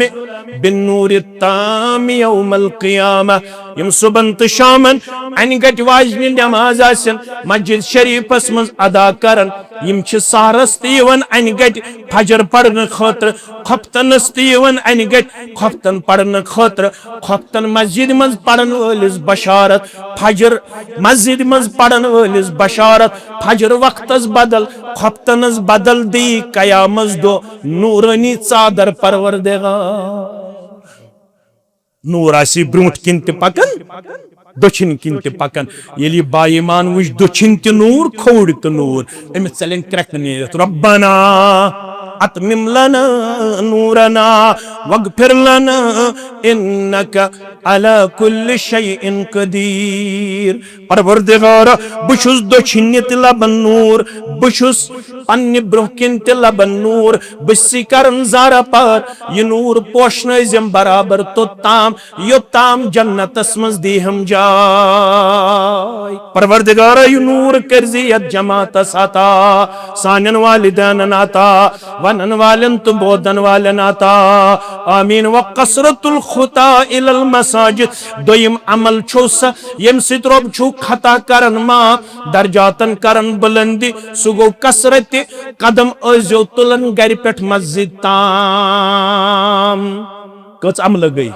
बिन नूर ताम यौमल क़ियामा यम सुबन तो शामन अन गट वाजन नमाज आसन मस्जिद शरीफस मज अदा करन यम छ सहरस तवन अन गट फजर पढ़न खतर खफ्तनस तवन अन गट खफ्तन पढ़न खतर खफ्तन मस्जिद मज पढ़न वलिस बशारत फजर मस्जिद मज पढ़न वलिस बशारत फजर वक्तस बदल खफ्तनस बदल दी कयामत दो नूरानी चादर परवरदिगार नूर आसी ब्रूट किन ते पकन दक्षिण किन ते पकन यली बाईमान वुच दक्षिण ते नूर खोड़ ते नूर अमित चलन क्रक नीरत रब्बना अतमिम लना नूरना वगफिर लना इन्नका अला कुल्लि शैइन कदीर परवरदिगार बुशुस दक्षिण ते लबन नूर बुशुस अन्य ब्रोकिन ते लबन नूर बसी करन जारा पर ये नूर पोषण जम बराबर तो ताम यो ताम जन्नतस मज दी हम जाय परवरदिगार ये नूर करजी यत जमात साता सानन वालिदैन नाता वनन वालन तो बोदन वालन आता आमीन व कसरतुल खुता इलल मसाजिद दोयम अमल छुस यम सितरोब छु खता करन मा दर्जातन करन बुलंदी सुगो कसरत कदम अजो तुलन गर पेट मस्जिद ताम कच अमल गई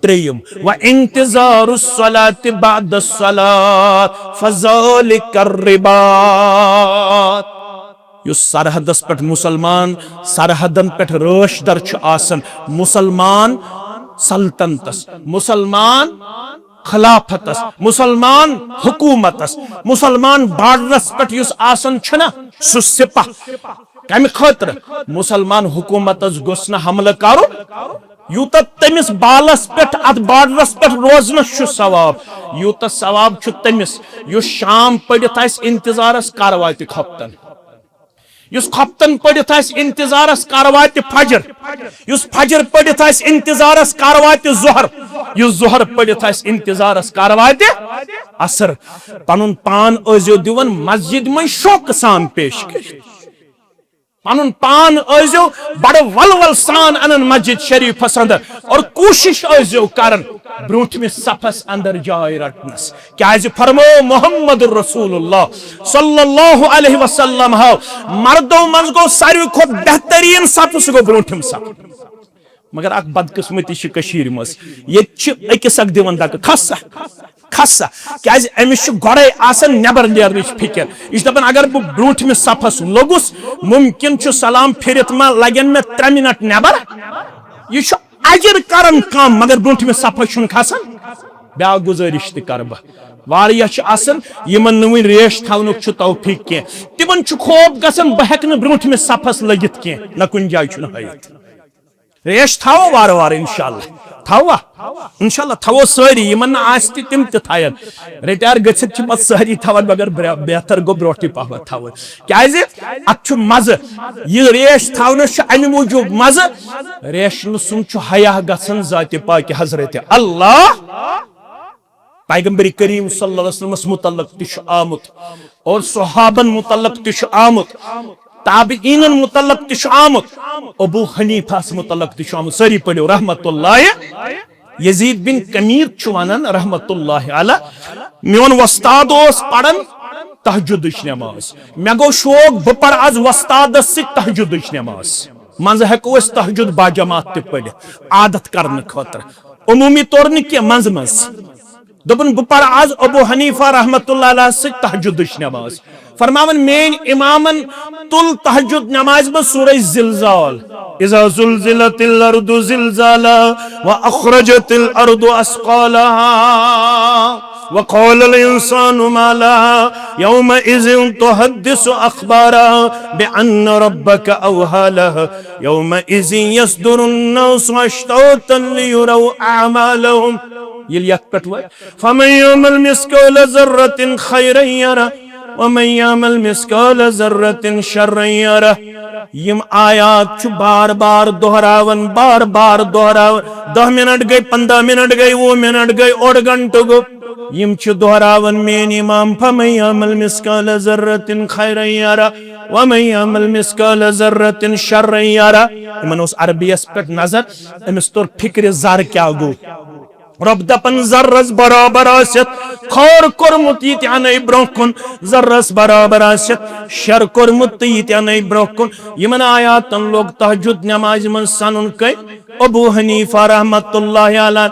त्रेयम व इंतजारुस सलात बाद सलात फज़ालिका रिबात युस सरहदस पेट मुसलमान सरहदन पेट रोशदर छ आसन मुसलमान सल्तनतस मुसलमान खिलाफतस मुसलमान हुकूमतस मुसलमान बार्डरस पेट युस आसन छना सु सिपा कमि खतर मुसलमान हुकूमतस गोस न हमला करो यूत तमिस बालस पेट अत बार्डरस पेट रोजनस छु सवाब यूत सवाब छु तमिस युस शाम पड़ित आस इंतजारस कारवाति खप्तन युस खप्तन पड़ित आस इंतजारस कारवाति फजर युस फजर पड़ित आस इंतजारस कारवाति जोहर युस जोहर पड़ित आस इंतजारस कारवाति असर पनुन पान ओजो दिवन मस्जिद में शौक सान पेश कर पनुन पान ओजो बड़ वलवल सान अनन मस्जिद शरीफ अंदर और कोशिश ओजो करन ब्रूठ में सफस अंदर जाय रटनस क्या फरमो मोहम्मद रसूलुल्लाह सल्लल्लाहु अलैहि वसल्लम हो मर्दों मज गो सारी खो बेहतरीन सफ सु गो ब्रूठम सफ मगर अक बदकिस्मती कशीर मज ये अकिस अक दिवन दक खसा खसा क्या अमिस गोड़े आसन नबर नेरन फिक्र यह दपान अगर बह ब्रूठ में सफस लोगुस मुमकिन सलाम फिरत मा लगन मे 3 मिनट नबर यह अजर करन कम मगर ब्रूठ में सफस खसान ब्या गुजारिश कर बह यमन वन रेश थवनुक तौफीक कह तिमन खोफ गसन बह हेक ब्रूठ में सफस लगित कह न कुन जाय हयत रेश थवो वार वार इंशाअल्लाह थवा इंशाअल्लाह थवो सारी यमन आस्ति तिम त थायन रिटायर गछित छ पत सारी थवन मगर बेहतर गो ब्रोटी पाव थवन क्याजे अत छ मज ये रेश थवन छ अमि मौजूब मज रेश न सुन छ हया गसन जाति पाक हजरत अल्लाह पैगंबर करीम सल्लल्लाहु अलैहि वसल्लम मुतल्लक तिश आमुत और सहाबन मुतल्लक तिश आमुत ताबीन मुतल्लक तिश आमुत अबू हनीफा मुतल्लक तिश आमुत सारी पढ़ो रहमतुल्लाह यजीद बिन कमीर चुवानन रहमतुल्लाह अलैह मेन वस्ताद ओस पढ़न तहज्जुद नमाज मे गो शौक ब पढ़ आज वस्ताद से तहज्जुद नमाज मंज हेको तहज्जुद बाजमात त पढ़ आदत करने खतर उमूमी तौर न कि मंज मंज दोपन बह पढ़ आज अबू हनीफा रहमतुल्लाह अलैह से तहज्जुद नमाज फरमावन मेन इमामन तुल तहज्जुद नमाज में सूरह जिलजाल इज़ा ज़ुलज़िलतिल अर्दु ज़िलज़ाला व अख़रजतिल अर्दु अस्क़ालहा व क़ालल इंसानु मा लहा यौमइज़िन तुहद्दिसु अख़बारहा बिअन्न रब्बका अवहा लहा यौमइज़िन यस्दुरुन नासु अश्तातन लियुरौ अअमालहुम फमन यअमल मिस्क़ाल ज़र्रतिन ख़ैरन यरह वमन यअमल मिस्क़ाल ज़र्रतिन शर्रन यरह यम आयात छु बार बार दोहरावन 10 मिनट गए 15 मिनट गए 20 मिनट गए और घंटो गो यम छु दोहरावन मेन इमाम फमन यअमल मिस्काल ज़र्रतिन खैरन यरा व मन यअमल मिस्काल ज़र्रतिन शर्रन यरा। इमन उस अरबियस पे नजर अमिस तोर फिक्र ज़र क्या गो रब दपन जर्रस बराबर आसियत खौर कोरमुत यित अनै ब्रोह कुन जर्रस बराबर आसियत शर कोरमुत यित अनै ब्रोह कुन। यमन आयातन लोग तहज्जुद नमाज मन सनुन कै अबू हनीफा रहमतुल्लाहि अलैह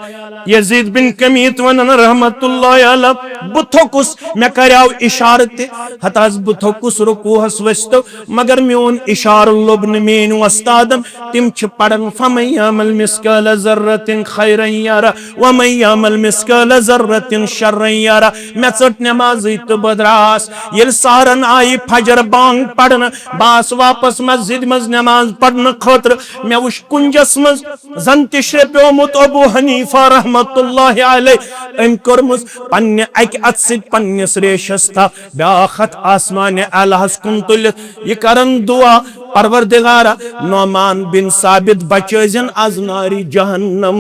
यजीद बिन कमीत वनन रहमतुल्लाहि अलैह बुथोकुस मे करयाव इशारत हतास बुथोकुस रुकूहस वस्तो मगर म्योन इशार लोबन मेन उस्तादम तिम छ पढ़न फमन यअमल मिस्काल ज़र्रतिन खैरन यरा व मन यअमल मिस्काल ज़र्रतिन शर्रन यरा। मे चट नमाज तो बदरास येल सारन आई फजर बांग पढ़न बास वापस मस्जिद मज नमाज पढ़न खतर मे वुश कुंजस मज जन तिश्रे प्योमुत अबू हनीफा रहमतुल्लाहि अलैह अम कर्मुस पन्ने अक अत सित पन्निस रेशस था ब्याखत आसमान अलहस कुन तुलित ये करन दुआ परवरदिगारा नौमान बिन साबित बचैजन आज नारी जहन्नम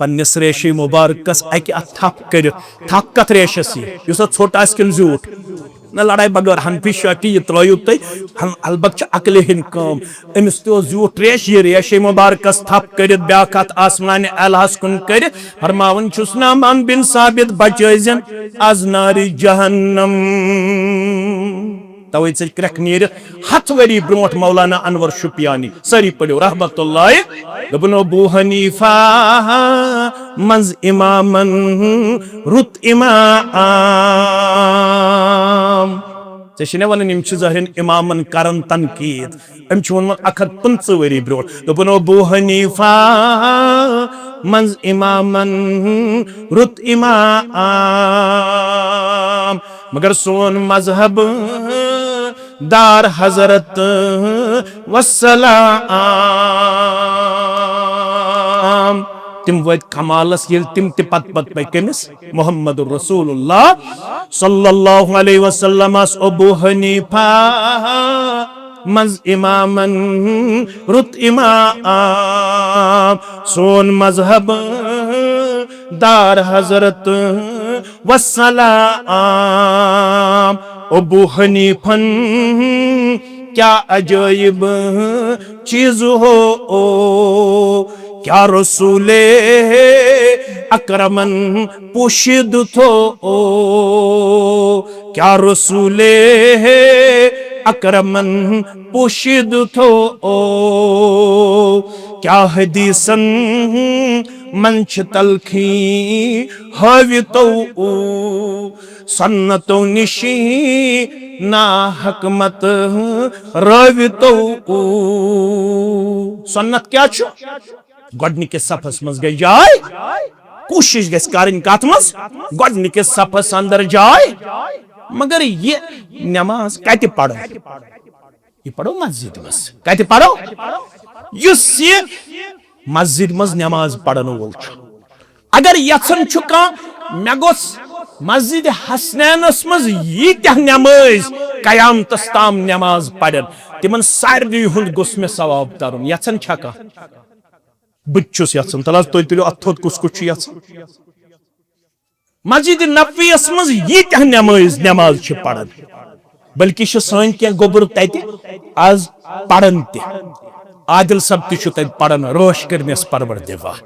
पन्निस रेशे मुबारकस अक अत थप कर थप कत रेशस युस छोट आस किन झूठ न लड़ाई बगैर हनफी शाफी ये त्रयु तै अलबत अकल हिन कम अमिस तो झूठ रेश ये रेशे मुबारकस थप कर ब्याखत आसमान अलहस कुन कर फरमावन छुस नामान बिन साबित बचैजन आज नारी जहन्नम। तवे क्रक नीर 100 वरी ब्रोट मौलाना अनवर शुपियानी सरी पढ़ो रहमतुल्लाहि दबन अबू हनीफा मंज इमामन रुत इमाम चे वन यम जहरन इमामन करन तनकीद अम वोन 115 वरी ब्रोट दबन अबू हनीफा मंज इमामन रुत इमाम मगर सोन मजहब दार हजरत वस्सलाम तिम वत कमालस ये तिम ते पत पे कमिस मोहम्मद रसूलुल्लाह सल्लल्लाहु अलैहि वसल्लम अबू हनीफा मज इमामन रुत इमाम सोन मजहब दार हजरत वस्सलाम अबू हनीफन क्या अजाइब चीज हो क्या रसूले अकरमन पोशिद थो क्या रसूले अकरमन पोशिद थो क्या हदीसन मंच तलखी हवि तो सन्नतो निशी ना हकमत रवि तो सन्नत क्या छु गोडनिकस सफस मज गई जाय कोशिश गस करन कत मज गोडनिकस सफस अंदर जाय मगर ये नमाज कत पढ़ो ये पढ़ो मस्जिद मज कत पढ़ो युस ये मस्जिद मज नमाज पढ़न वोल अगर यछन छु का मे गोस मस्जिद हसनैनस मज यीत्या नमाज कयामतस ताम नमाज पढ़न तिमन सारनी हुंद गोस मे सवाब तरन यछन छका बच्चुस यछन तला तो तुलो अथोत कुछ कुछ यछन मस्जिद नबवीयस मज यीत्या नमाज छ पढ़न बल्कि छ सन के गोबर तते आज पढ़न ते आदिल सब ति छ तते पढ़न रोश करनेस परवरदिगार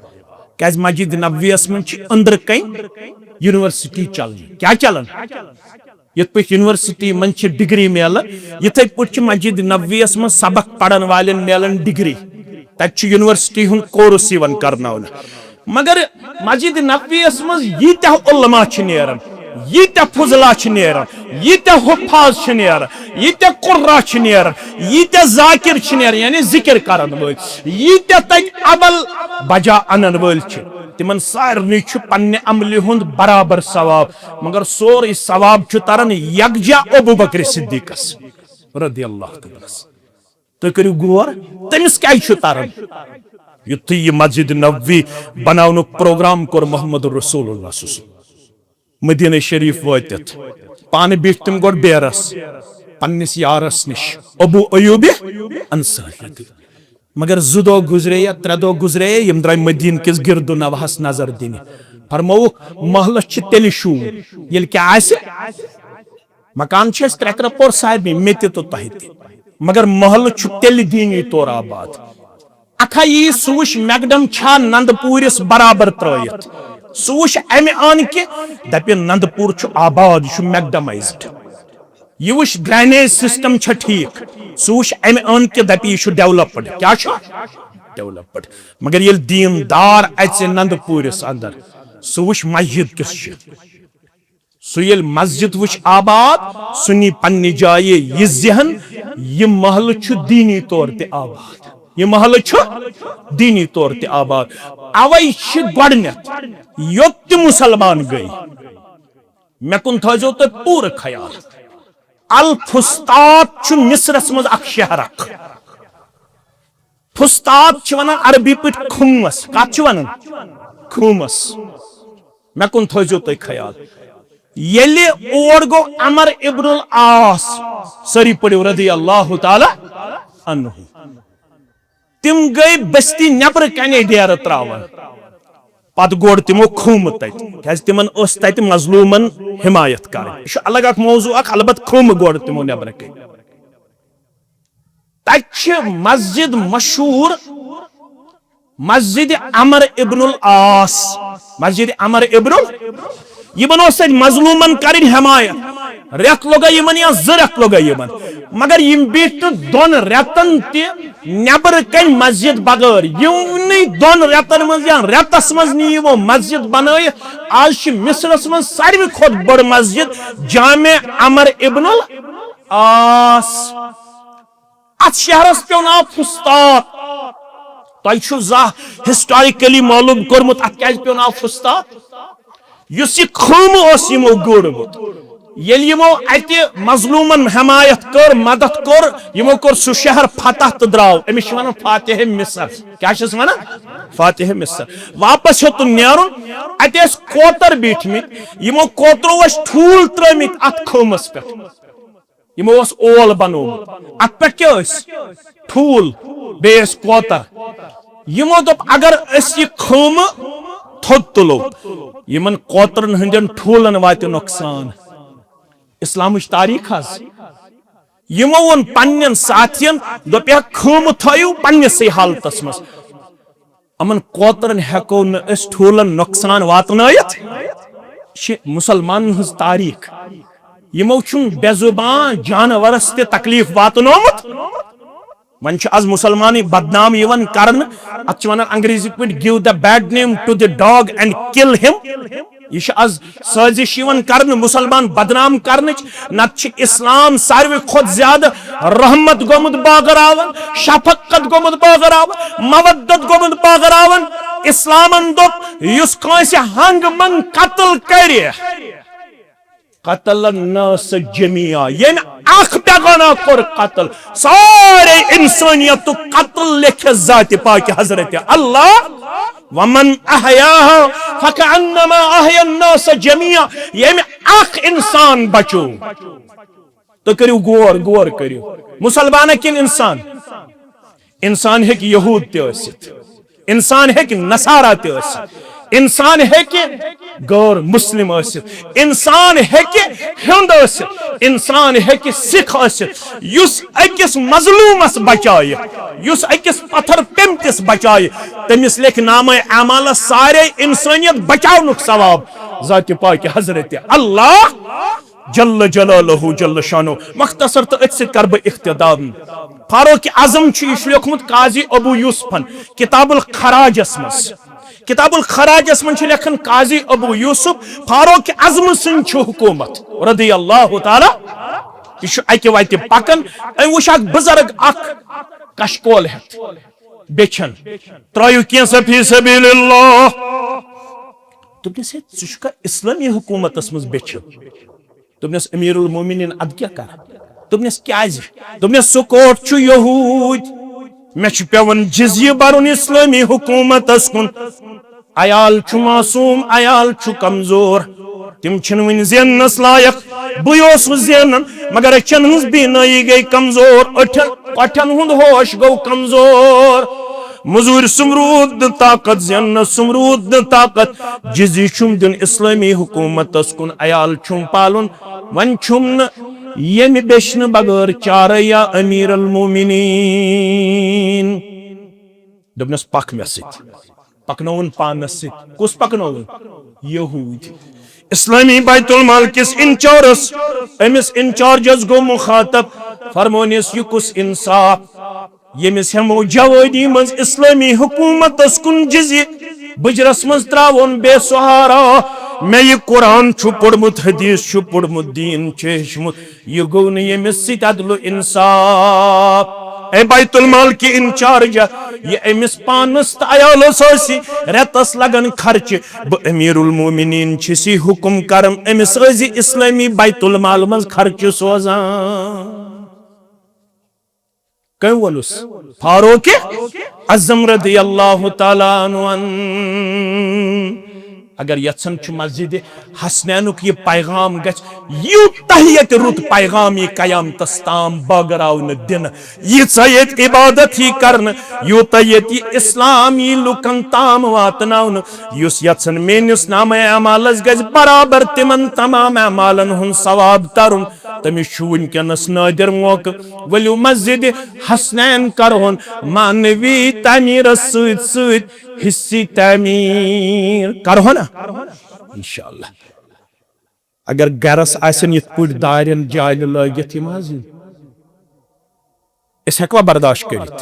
क्या मस्जिद नबवीयस मन छ अंदर कई यूनिवर्सिटी चलन क्या चलन यथ पे यूनिवर्सिटी मन छ डिग्री मेलन यथे पे मस्जिद नबवीयस मन सबक पढ़न वाले मेलन डिग्री तत यूनिवर्सिटी हुन कोर्स यवन करनावन मगर मस्जिद नबवीयस मन यीत्या उलमा छ नेरन यीत्या फुजला छ नेरन यीत्या हुफाज छ नेरन यीत्या कुर्रा छ नेरन यीत्या जाकिर छ नेरन यानी जिक्र करन वल यीत्या तक अमल बजा अनन वल छ तिमन सारनी छु पन्ने अमल हुंद बराबर सवाब मगर सोर सवाब छु तरन यकजा अबू बकर सिद्दीकस रदियल्लाहु तआला तो करू गोर तमिस क्या छु तरन युत ये मस्जिद नबवी बनाउनु प्रोग्राम कर मोहम्मद रसूलुल्लाह सल्लल्लाहु मदीना शरीफ वत पान बिठ तिम गोड बेरस पन्निस यारस निश अबू अयूब अंसारी मगर 2 दो गुजरे या 3 दो गुजरे यम द्राय मदीन किस गिरदो नवाहस नजर दिन फरमौक महल तेल शू ये क्या मकान 3 क्रपोर सारे मे तो तह मगर महल तेल दीनी तौर आबाद अखा यी सूश मैकडम छा नंदपुरिस बराबर त्रयित सूश अमे आन कि दप नंदपुर आबाद मैकडमाइज्ड यह वुश ड्रेनेज सिस्टम ठीक सूश अमे अन कि दप यह डेवलप्ड क्या डेवलप्ड मगर ये दीनदार अच नंदपुरिस अंदर सूश मस्जिद किस सु ये मस्जिद वुश आबाद सुनी पन्नी जाये यह जहन यह महल दीनी तौर ते आबाद यह महल दीनी तौर ते आबाद अवै गडनेथ योत मुसलमान गई मे कुन थो तो पूरा ख्याल अल फुस्तात मिस्रस मज अख शहर फुस्तात वन अरबी पे खुमस कत वन खुमस मे कुन थो तो ख्याल येले और गो अमर इब्नुल आस सरी पड़ो रदी अल्लाह ताला अन्हु तिम गई बस्ती नबर कने डेर त्रावन पत गोड़ तिमो खुम तत तिमन तत मजलूमन हिमायत कर अलग अख मौजू अलबत खुम गोड़ तिमो नबर कन तत मस्जिद मशहूर मस्जिद अमर इब्नुल आस मस्जिद अमर इब्नुल यमन मजलूमन कर हिमायत रेत लोग यमन या 2 रेत लोग यमन मगर यम बीत 2 रेतन नबर कन मस्जिद बगैर यम 2 रेतन मज या रेतस मज नी मस्जिद बन आज मिस्रस मज सारे खुद बड़ मस्जिद जामे अमर इब्नुल आस अत शहरस पे नाव फुस्तात तुह हिस्टोरिकली मालूम कोर्मुत अत क्या पे नाव फुस्तात युस यह खुम यमो गोड़मुत यमो अत मजलूमन हिमायत कर मदद कर यमो कर सु शहर फतह तो द्राव अमिस वन फातिह मिस्र क्या वन फातिह मिस्र वापस हेतु नेरुन अत कोतर बिठमित यमो कोतरो ठूल त्रमित अत खुमस पे यमो ओल बनोमुत अत पे क्या ठूल बेस कोतर यमो दोप अगर यह खुम थोद तुलो यमन कोतरन हंदन ठूलन वात नुकसान इस्लामिच तारीख यमो वन पन्न साथियन दोप खुम थो पन्नस हालतस मज अमन कोतरन हेको न ठूलन नुकसान वातनयत मुसलमान हज तारीख यमो बेजुबान जानवरस ते तकलीफ वातनोमुत वन आज मुसलमान बदनाम यवन करन अत वन अंग्रेजी पे give the bad name to the dog and kill him यह आज साजिश यवन करन मुसलमान बदनाम करन नत इस्लाम सारे खुद ज्यादा रहमत गोमुत बागरावन शफकत गोमुत बागरावन मवद्दत गोमुत बागरावन इस्लामन दोप युस कांसे हंग मंग कत्ल करे कत्ल नस जमिया ये अख पैगाना कर कत्ल सारे इंसानियत तो कत्ल लिखे जात पाक हजरत अल्लाह वमन अहयाहा फकअन्नमा अहया अन्नास जमिया ये अख इंसान बचो तो करियो गौर गौर करियो मुसलमान किन इंसान इंसान है कि यहूद ते इंसान है कि नसारा ते इंसान है कि गैर मुस्लिम इंसान है कि हिंद इंसान है कि सिख युस अकिस मजलूमस बचाए युस अकिस पत्थर पेमतिस बचाए तमिस लेख नाम अमाल सारे इंसानियत बचाउनुक सवाब जात पाक हजरत अल्लाह जल्ल जलालहु जल्ल शानो मख्तसर तो अत कर बह इख्तिदाम फारूक आजम लिखमुत काजी अबू यूसुफन किताबुल खराजस मज किताबुल खराजस मन लेखन काजी अबू यूसुफ फारूक आजम सिंह हुकूमत रदी अल्लाह ताला यह अकि वत पकन वुश बुजुर्ग कशकोल हेत बेचन त्रयु कैसा फी सबीलिल्लाह तुमस इस्लामी हुकूमतस मज बेचन तुमस अमीरुल मोमिनीन अद क्या कर तुमस क्या तुमस सो कोट यहूद मे पेवन जिजिया बरुन इस्लामी हुकूमतस कुन अयाल मासूम अयाल कमजोर तिम वन जेनस लायक बस जेन मगर अचन हज बीनाई गई कमजोर, अठन हुंद होश गो कमजोर। मजूर सुमरूद ताकत जन सुमरूद ताकत जिजी छुम दिन इस्लामी हुकूमत कुन अयाल छुम पालन वन छुम न यम बेशन बगैर चार या अमीर अल मोमिनीन दबनस पक मे सत पकनौन पानस सत कुस पकनौन यहूद इस्लामी बैतुल माल किस इंचार्जस अमिस इंचार्जस गो मुखातब फरमोनिस यु कुस इंसाफ यमिस हमो जवादी मज इस्लामी हुकूमत कुन जिज़्य बजरस मज त्रावन बेसहारा मे ये कुरान छु पढ़मुत हदीस छु पढ़मुत दीन चेशमुत ये गो न यमिस सित अदल इंसाफ ए बैतुल माल की इंचार्ज ये अमिस पानस अयालस रेतस लगन खर्च ब अमीरुल मोमिनीन छिसी हुकुम करम अमिस इस्लामी बैतुल माल मज खर्च सोजान कौन वोलुस फारूक आज़म रज़ियल्लाहु तआला अन्हु अगर यत्सन छु मस्जिद हसनैनुक ये पैगाम गछ यूत रुत पैगाम ये कयाम तस्ताम बगरावन दिन यत इबादत ही करन यूत इस्लामी लुकन ताम वातनावन युस यत्सन मेनिस नाम अमालस गछ बराबर तिमन तमाम अमालन हुन सवाब तरुन तमिस छु वुनकनस नादिर मौक वलियो मस्जिद हसनैन करहुन मानवी तमीर सत सत हिस्सी तमीर करहो ना इंशाअल्लाह अगर गरस आसन यत पुट दारन जाल लगित यम इस हेकवा बर्दाश्त करित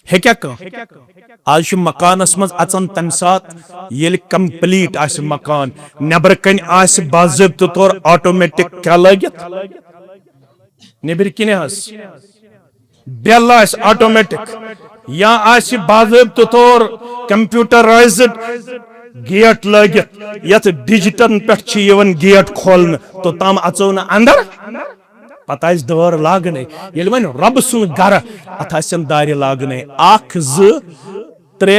हेक्या आज मकानस मज अचन तम सात येल कंप्लीट आस मकान नबर कन आस बाज़ाब्त तौर ऑटोमेटिक क्या लगित नेबर किन बेल आस ऑटोमेटिक या आस बाज़ाब्त तौर कंप्यूटराइज्ड गेट लगित यत डिजिटल पे गेट खोलन तो तम अचो न अंदर पता दर लागन ये वन रब सुन गर अत दार लागन अख त्रे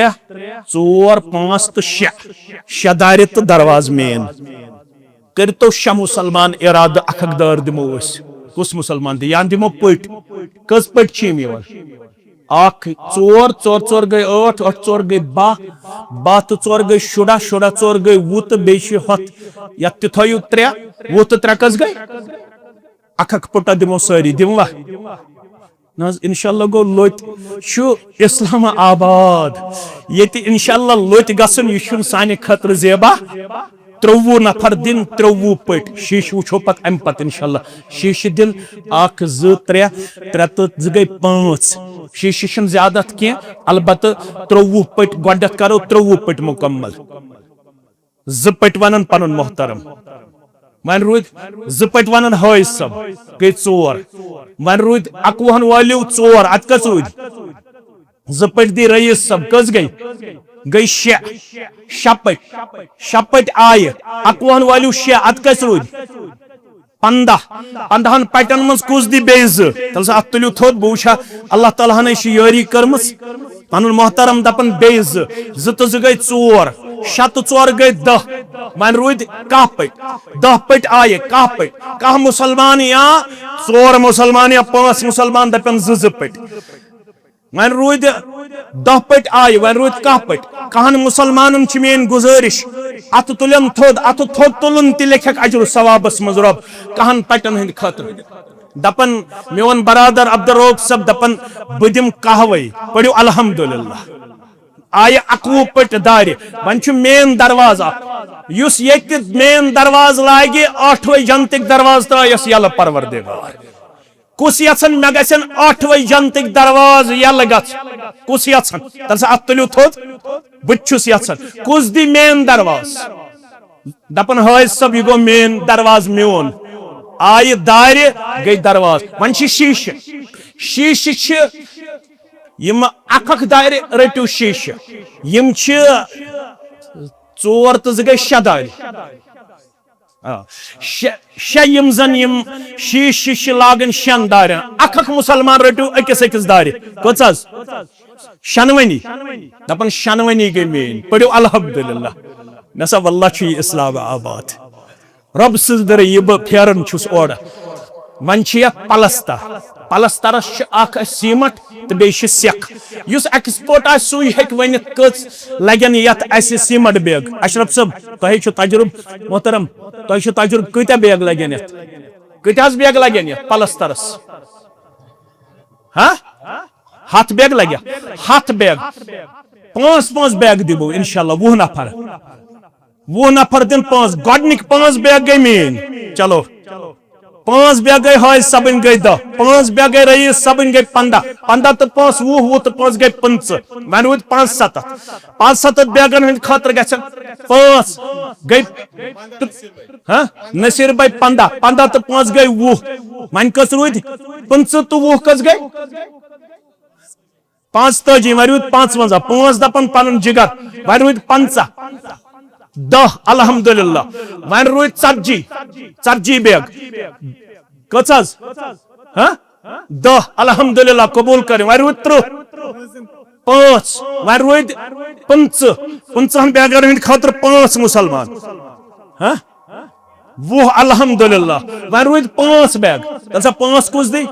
चोर पांच तो शे दार तो दरवाज मेन करतो शे मुसलमान इराद अख दार दिमो कुस मुसलमान या दिमो पट कस पट अख चोर चोर चोर गई 8 8 चोर गई 12 तो चोर गई शुड़ा चोर गई 20 तो बेश हत या थो 3 20 तो 3 कस गई अख पुटा दिमो सारी दिमवा न इंशाल्लाह गो लोत शु इस्लाम आबाद ये इंशाल्लाह लोत गसन यह सानि खतर जेबा 23 नफर दिन 23 पट शीश वो पत अम पत इंशाल्लाह शीश दिन 1 2 3 3 तो 2 गई 5 शीश ज्यादा क्या अलबत् 23 पट गोडत करो 23 पट मुकम्मल 2 पट वन पन मोहतरम वन रूद 2 पट वन हाय सब गई 4 वन रूद 21 वालियो 4 अत कस रूद 2 पट दी रईस सब कस गई 6 पट आय 21 वालियो 6 अत कस रूद 15 पटन मज कुस दी बेज तल अत तुलियो थोद बूछा अल्लाह ताला ने यारी करमस पन मोहतरम दपन बेज 2 तो 2 गई 4 6 तो 4 गई 10 वन रूद 10 पट 10 पट आय 10 पट 10 मुसलमान या 4 मुसलमान या 5 मुसलमान दपन 2 पट वन रूद 10 पट आय वन रूद 10 पट कहन मुसलमान मेन गुजारिश अत तुलन थोद अत थोद तुलन ति लेखक अजर सवाबस मज रब कहन पटन हंद खतर दपन मेवन बरादर अब्दुर्रऊफ सब दपन बदिम कहवे पढ़ो अल्हम्दुलिल्लाह आय 21 पट दार वन मेन दरवाजा युस ये मेन दरवाज लागे 8वें जंतिक दरवाज त्रयस यल परवरदिगार कुस यन मे गन 8वें जंतिक दरवाज यल कुस यन तल अत तुलियो थोद बुस यन कुस दी मेन दरवाज दपन हाज सब यह गो मेन दरवाज मोन आय दार गई दरवाज वन शीश यम अख दार रटू शीश यम 4 तो 2 गई 6 दार यम जन यम शीश लागन 6 दार अख मुसलमान रटू अकिस दार कस शनवनी दपन शनवनी गई मेन पढ़ो अल्हम्दुलिल्लाह नसा वल्लाह इस्लाम आबाद रब सदर यह बह फेरन ओर वन पलस्तर पलस्तरस सीमट तो बे सेख युस एक्सपर्ट आ सू हेक वन कच लगन यथ सीमट बैग अशरफ साहब तुह तजुर्ब मोहतरम तुह तजुर्ब कत बैग लगन यथ कत बैग लगन यथ पलस्तरस हाँ 7 बैग लगे 7 बैग 5 बैग दिबो इंशाल्लाह 20 नफर दिन 5 गोडनिक 5 बैग गई मीन चलो 5 बैग गई हाय सबन गई 10 5 बैग गई रईस सबन गई 15 तो 5 20 तो 5 गई 25 वन वो 5-7 बैगन हंद खतर ग 5 गई हाँ नसीर भाई 15 तो 5 गई 20 वन कस रूद 25 तो 20 कस गई 5 वन रूद 55 5 दपन पन जिगर वन रूद 50 10 अल्हम्दुलिल्लाह वन रूद 40 बैग कच हाँ 10 अल्हम्दुलिल्लाह कबूल कर वन रूद 30 5 वन रूद 50 बैगन हंद खतर 5 मुसलमान हाँ 20 अल्हम्दुलिल्लाह वन रूद 5 बैग 5 कुछ दी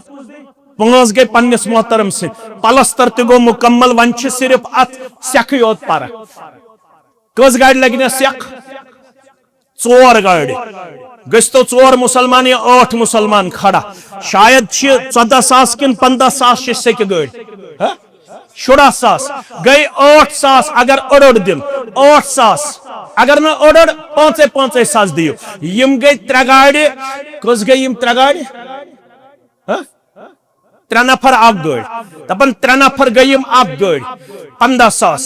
5 गई पन्निस मोहतरम से पलस्तर तो गो मुकम्मल वन सिर्फ अत सेख योत पर कस गाड़ी लगे सेख 4 गाड़ी गस तो 4 मुसलमान या 8 मुसलमान खड़ा शायद 14,000 किन 15,000 सेक गाड़ी 16,000 गई 8,000 अगर ओड दिन 8,000 अगर न ओड 5,000 दियो यम गई 3 गाड़ी कस गई 3 गाड़ी 3 नफर अख गाड़ी दपन 3 नफर गई अख गाड़ी 15,000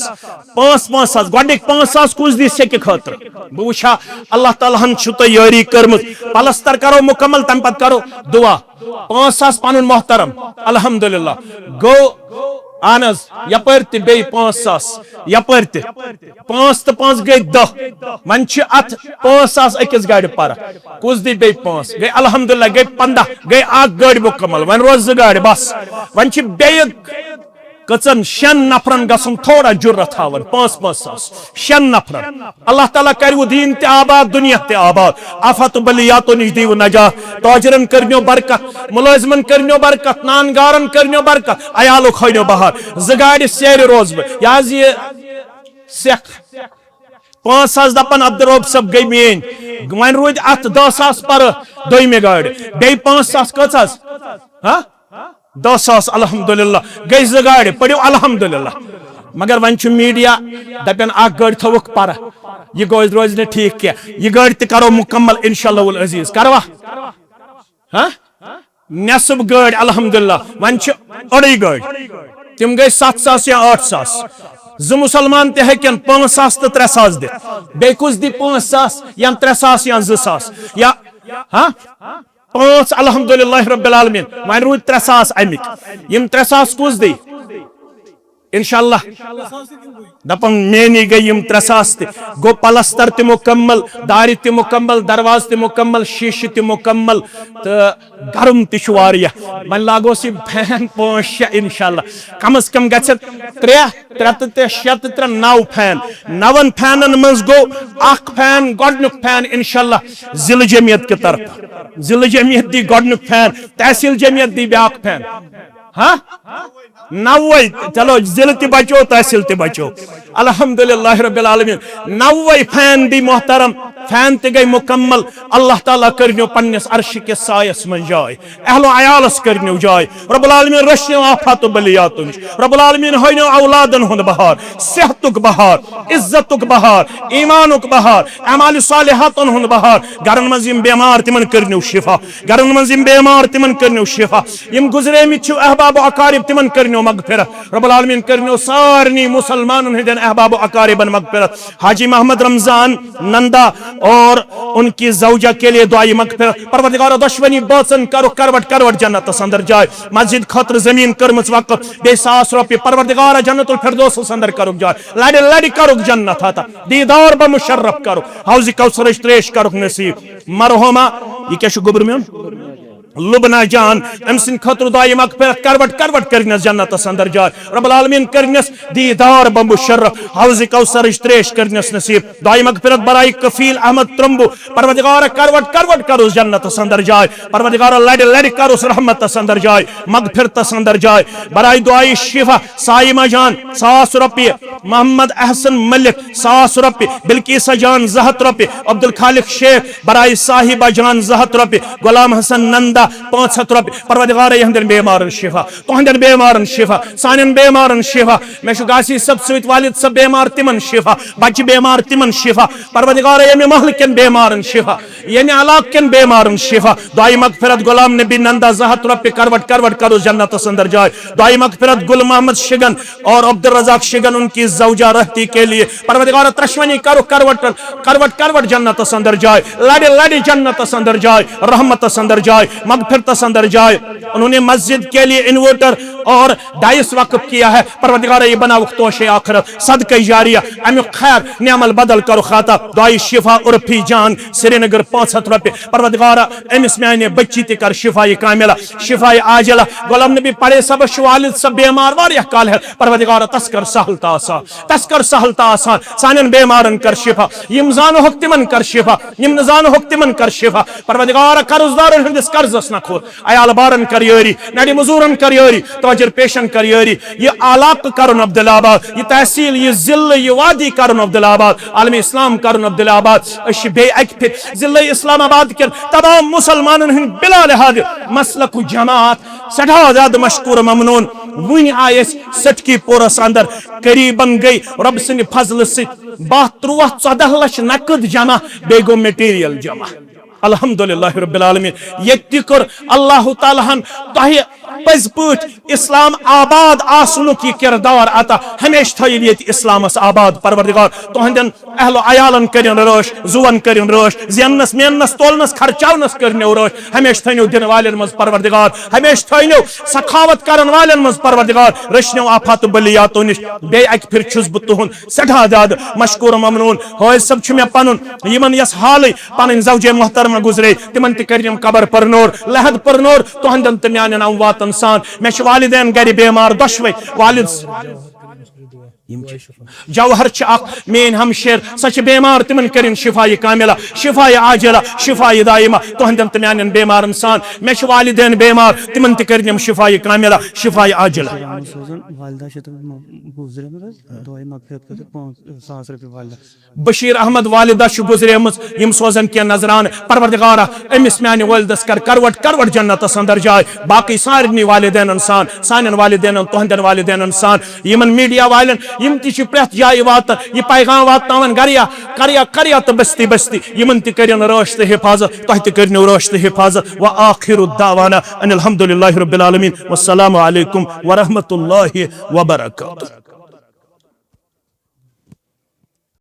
5,000 गोडिक 5,000 कुछ दी सेक खतर बह वुछा अल्लाह ताला हन तो यारी कर्मत पलस्तर करो मुकम्मल तम पत करो दुआ 5,000 पन मोहतरम अल्हम्दुलिल्लाह गो आनज यपर ते बे 5,000 यपर ते 5 तो 5 गई 10 वन अत 5,000 अकिस गाड़ी पर कुछ दी बे 5 गई अल्हम्दुलिल्लाह गई 15 गई अख गाड़ी मुकम्मल वन रोज 2 गाड़ी बस वन बे कचन 6 नफरन गसन थोड़ा जुर्रत हावन 5,000 6 नफरन अल्लाह ताला करू दीन ते आबाद दुनिया ते आबाद आफत बलियातो निश दीव नजा ताजरन करनो बरकत मुलाजमन करनो बरकत नानगारन करनो बरकत अयालो खैनो बहार 2 गाड़ी सेर रोज याज ये सेख 5,000 दपन अब्दुर्रब सब गई मेन वन रोज अत 10,000 पर दोइमे गाड़ी बे 5,000 कच हाँ 10,000 अल्हम्दुलिल्लाह गई 2 गाड़ी पड़ो अल्हम्दुलिल्लाह मगर वन मीडिया दपन अख गाड़ी थवक पर यह रोज न ठीक क्या यह गाड़ी तो करो मुकम्मल इंशाअल्लाह अजीज करवा हाँ नसब गाड़ी अल्हम्दुलिल्लाह वन अड़ी गाड़ी तम गई 7,000 या 8,000 2 मुसलमान ते हेकन 5,000 तो 3,000 दि बे कुछ दी 5,000 या 3,000 या 2,000 या हाँ 5 अल्हम्दुलिल्लाह रब्बिल आलमीन वन रूद 3,000 अमिक यम 3,000 कुछ दी इंशाअल्लाह दपन मेनी गई 300 गो पलस्तर ते मुकम्मल दारि ते मुकम्मल दरवाज ते मुकम्मल शीश ते मुकम्मल तो गरम तिशवारिया मन लागो सी फैन 5-6 इंशाअल्लाह कम से कम गछ 3-6-9 फैन 9 फैनन मज गो अख फैन गोडनुक फैन इंशाअल्लाह जिल जमियत के तरफ जिल जमियत दी गोडनुक फैन तहसील जमियत दी ब्याक फैन हाँ 90 चलो जिल ते बचो तहसील ते बचो अल्हम्दुलिल्लाह रब्बिल आलमीन 90 फैन दी मोहतरम फैन ते गई मुकम्मल अल्लाह ताला करनो पन्निस अर्श के सायस मन जाय अहलो अयालस करनो जाय रब्बुल आलमीन रश्यो आफत बलियात रब्बुल आलमीन होइनो औलादन हुन बहार सेहतुक बहार इज्जतुक बहार ईमानुक बहार अमाल सालिहातन हुन बहार गरन मजिम बीमार तिमन करनो शिफा गरन मजिम बीमार तिमन करनो शिफा यम गुजरे मि छु अहबाब अकारिब तिमन करनो मगफिरत रब्बुल आलमीन करनो सारनी मुसलमानन हिदन अहबाब अकारिबन मगफिरत हाजी मोहम्मद रमजान नंदा और उनकी जौजा के लिए दुआई मगफिरत परवरदिगार दुश्मनी बासन करो करवट करवट जन्नत अंदर जाए मस्जिद खतर जमीन करमच वक्त बे 100 रुपये परवरदिगार जन्नतुल फिरदौस अंदर करो जाए लड़ी लड़ी करो जन्नत आता दीदार ब मुशर्रफ करो हौज कौसर त्रेश करो नसीब मरहुमा ये क्या गुबर में लुबना जान अम सिंद खतर दुआए मगफिरत करवट करवट करनस जन्नतस अंदर जाय रब्बुल आलमीन करनस दीदार बम्बु शर्फ हौज कौसर त्रेश करनस नसीब दुआए मगफिरत बराई कफील अहमद त्रम्बु परवरदिगार करवट करवट करोस जन्नतस अंदर जाय परवरदिगार लड़ लड़ करोस रहमतस अंदर जाय मगफिरतस अंदर जाय बराई दुआए शिफा साइमा जान 100 रुपये मोहम्मद अहसन मलिक 100 रुपये बिल्किसा जान 100 रुपये अब्दुल खालिक शेख बराई साहिबा जान 100 रुपये गुलाम हसन नंदा 500 रुपये परवरदिगार यहंदन बेमारन शिफा तुहंदन बेमारन शिफा सानन बेमारन शिफा मे छु गासी सब सवित वालिद सब बेमार तिमन शिफा बच्चे बेमार तिमन शिफा परवरदिगार यमे महल केन बेमारन शिफा यने अलाक केन बेमारन शिफा दुआई मगफिरत गुलाम नबी नंदा 100 रुपये करवट करवट करो जन्नत अंदर जाए दुआई मगफिरत गुल मोहम्मद शिगन और अब्दुल रजाक शिगन उनकी जौजा रहती के लिए परवरदिगार त्रशवनी करो करवट करवट करवट जन्नत अंदर जाए लड़े लड़े जन्नत अंदर जाए रहमत अंदर जाए मगफिरत अंदर जाए उन्होंने मस्जिद के लिए इन्वर्टर और डाइस वक्फ किया है परवरदिगार ये बना वक्तोश आखिरत सदका जारिया अमु खैर नेमल बदल करो खाता दुआई शिफा उर्फी जान श्रीनगर 500 रुपये परवरदिगार अमिस मैंने बच्ची कर शिफाई कामिला शिफाई आजिला गुलाम नबी पड़े सब वालिद सब बेमार वारिया काल है परवरदिगार तस्कर सहलता आसान तस्कर सहलता आसान सानन बेमारन कर शिफा यम जानो हक तिमन कर शिफा यम न जानो हक तिमन कर शिफा परवरदिगार कर्जदारन हंदिस कर्जस न खोल अयाल बारन कर योरी नडी मजूरन कर योरी तवजर पेशन कर योरी ये आलाक करन अब्दुल्लाबाद ये तहसील ये जिले ये वादी करन अब्दुल्लाबाद आलम इस्लाम करन अब्दुल्लाबाद अश बे अक फिर जिले इस्लामाबाद के तमाम मुसलमानन हन बिला लिहाज मसलक जमात सठा ज्यादा मशकूर ममनून वन आय सटकी पोरस अंदर करीबन गई रब सिंह फजल से 13-14 लक्ष नकद जमा बे गो मटेरियल जमा अल्हम्दुलिल्लाह रब्बिल आलमीन ये कर अल्लाह ताला हन तह पज पट इस्लाम आबाद आसनुक यह किरदार अता हमेश थल ये इस्लामस आबाद परवरदिगार तुहंदन अहलो अयालन करिन रोश जुवन करिन रोश जेनस मेनस तोलनस खर्चावनस करनो रोश हमेश थनो दिन वालन मज परवरदिगार हमेश थनो सखावत करन वालन मज परवरदिगार रशनो आफात बलियातो निश बे अक फिर छुस बु तुहन सठा ज्यादा मशकूर ममनून होय सब छु मे पनुन यमन यस हाल पन जौजे मोहतरम गुजरे तिमन त करिम कबर परनोर लहद परनोर तुहंदन त म्यान नाम वात इंसान मे वालिदैन गर बेमार दशवे वालिद जौहर मेन हमशेर सच बेमार तिमन करिन शिफाई कामिला शिफाई आजिला शिफाई दाइमा तुहंदन त म्यान बेमार इंसान मे वालिदैन बेमार तिमन त करिन शिफाई कामिला शिफाई आजिला बशीर अहमद वालिदा गुजरेम यम सोजन के नजरान परवरदिगार अमिस म्यान वालिदस कर करवट करवट जन्नत अंदर जाए बाकी सारे वालिदैन इंसान सान वालिदैन तुहंदन वालिदैन इंसान यमन मीडिया वालन यम ति प्रथ जाय वात यह पैगाम वातन गरिया करिया करिया तो बस्ती बस्ती यमन ति करिन रोश तो हिफाजत तह ति करिनो रोश तो हिफाजत व आखिरु दावाना अनिल हम्दुलिल्लाहि रब्बिल आलमीन वस्सलामु अलैकुम व रहमतुल्लाहि व बरकातुहू।